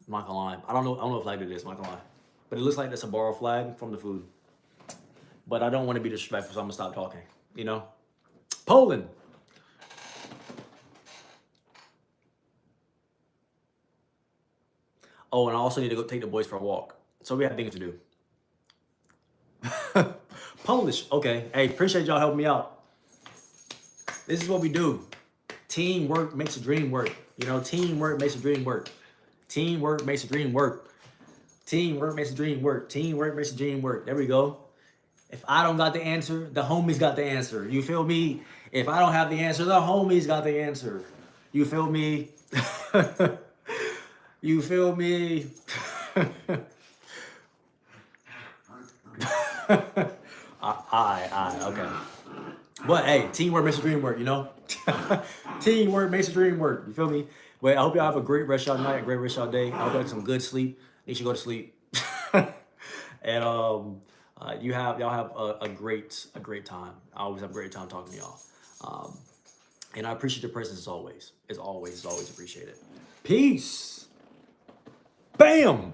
I'm not gonna lie. I don't know what flag it is. I'm not gonna lie. But it looks like the Sabaro flag from the food. But I don't want to be disrespectful, so I'm gonna stop talking. You know, Poland. Oh, and I also need to go take the boys for a walk. So we have things to do. Polish. Okay. Hey, appreciate y'all helping me out. This is what we do. Teamwork makes a dream work. You know, teamwork makes a dream work. Teamwork makes a dream work. Teamwork makes a dream work. Teamwork makes a dream work. There we go. If I don't got the answer, the homies got the answer. You feel me? If I don't have the answer, the homies got the answer. You feel me? You feel me? Okay. But hey, teamwork makes the dream work, you know? Teamwork makes the dream work. You feel me? But I hope y'all have a great rest of y'all night, a great rest of y'all day. I hope y'all get some good sleep. You should go to sleep. And y'all have a great time. I always have a great time talking to y'all. And I appreciate your presence as always. As always appreciated. Peace. Bam.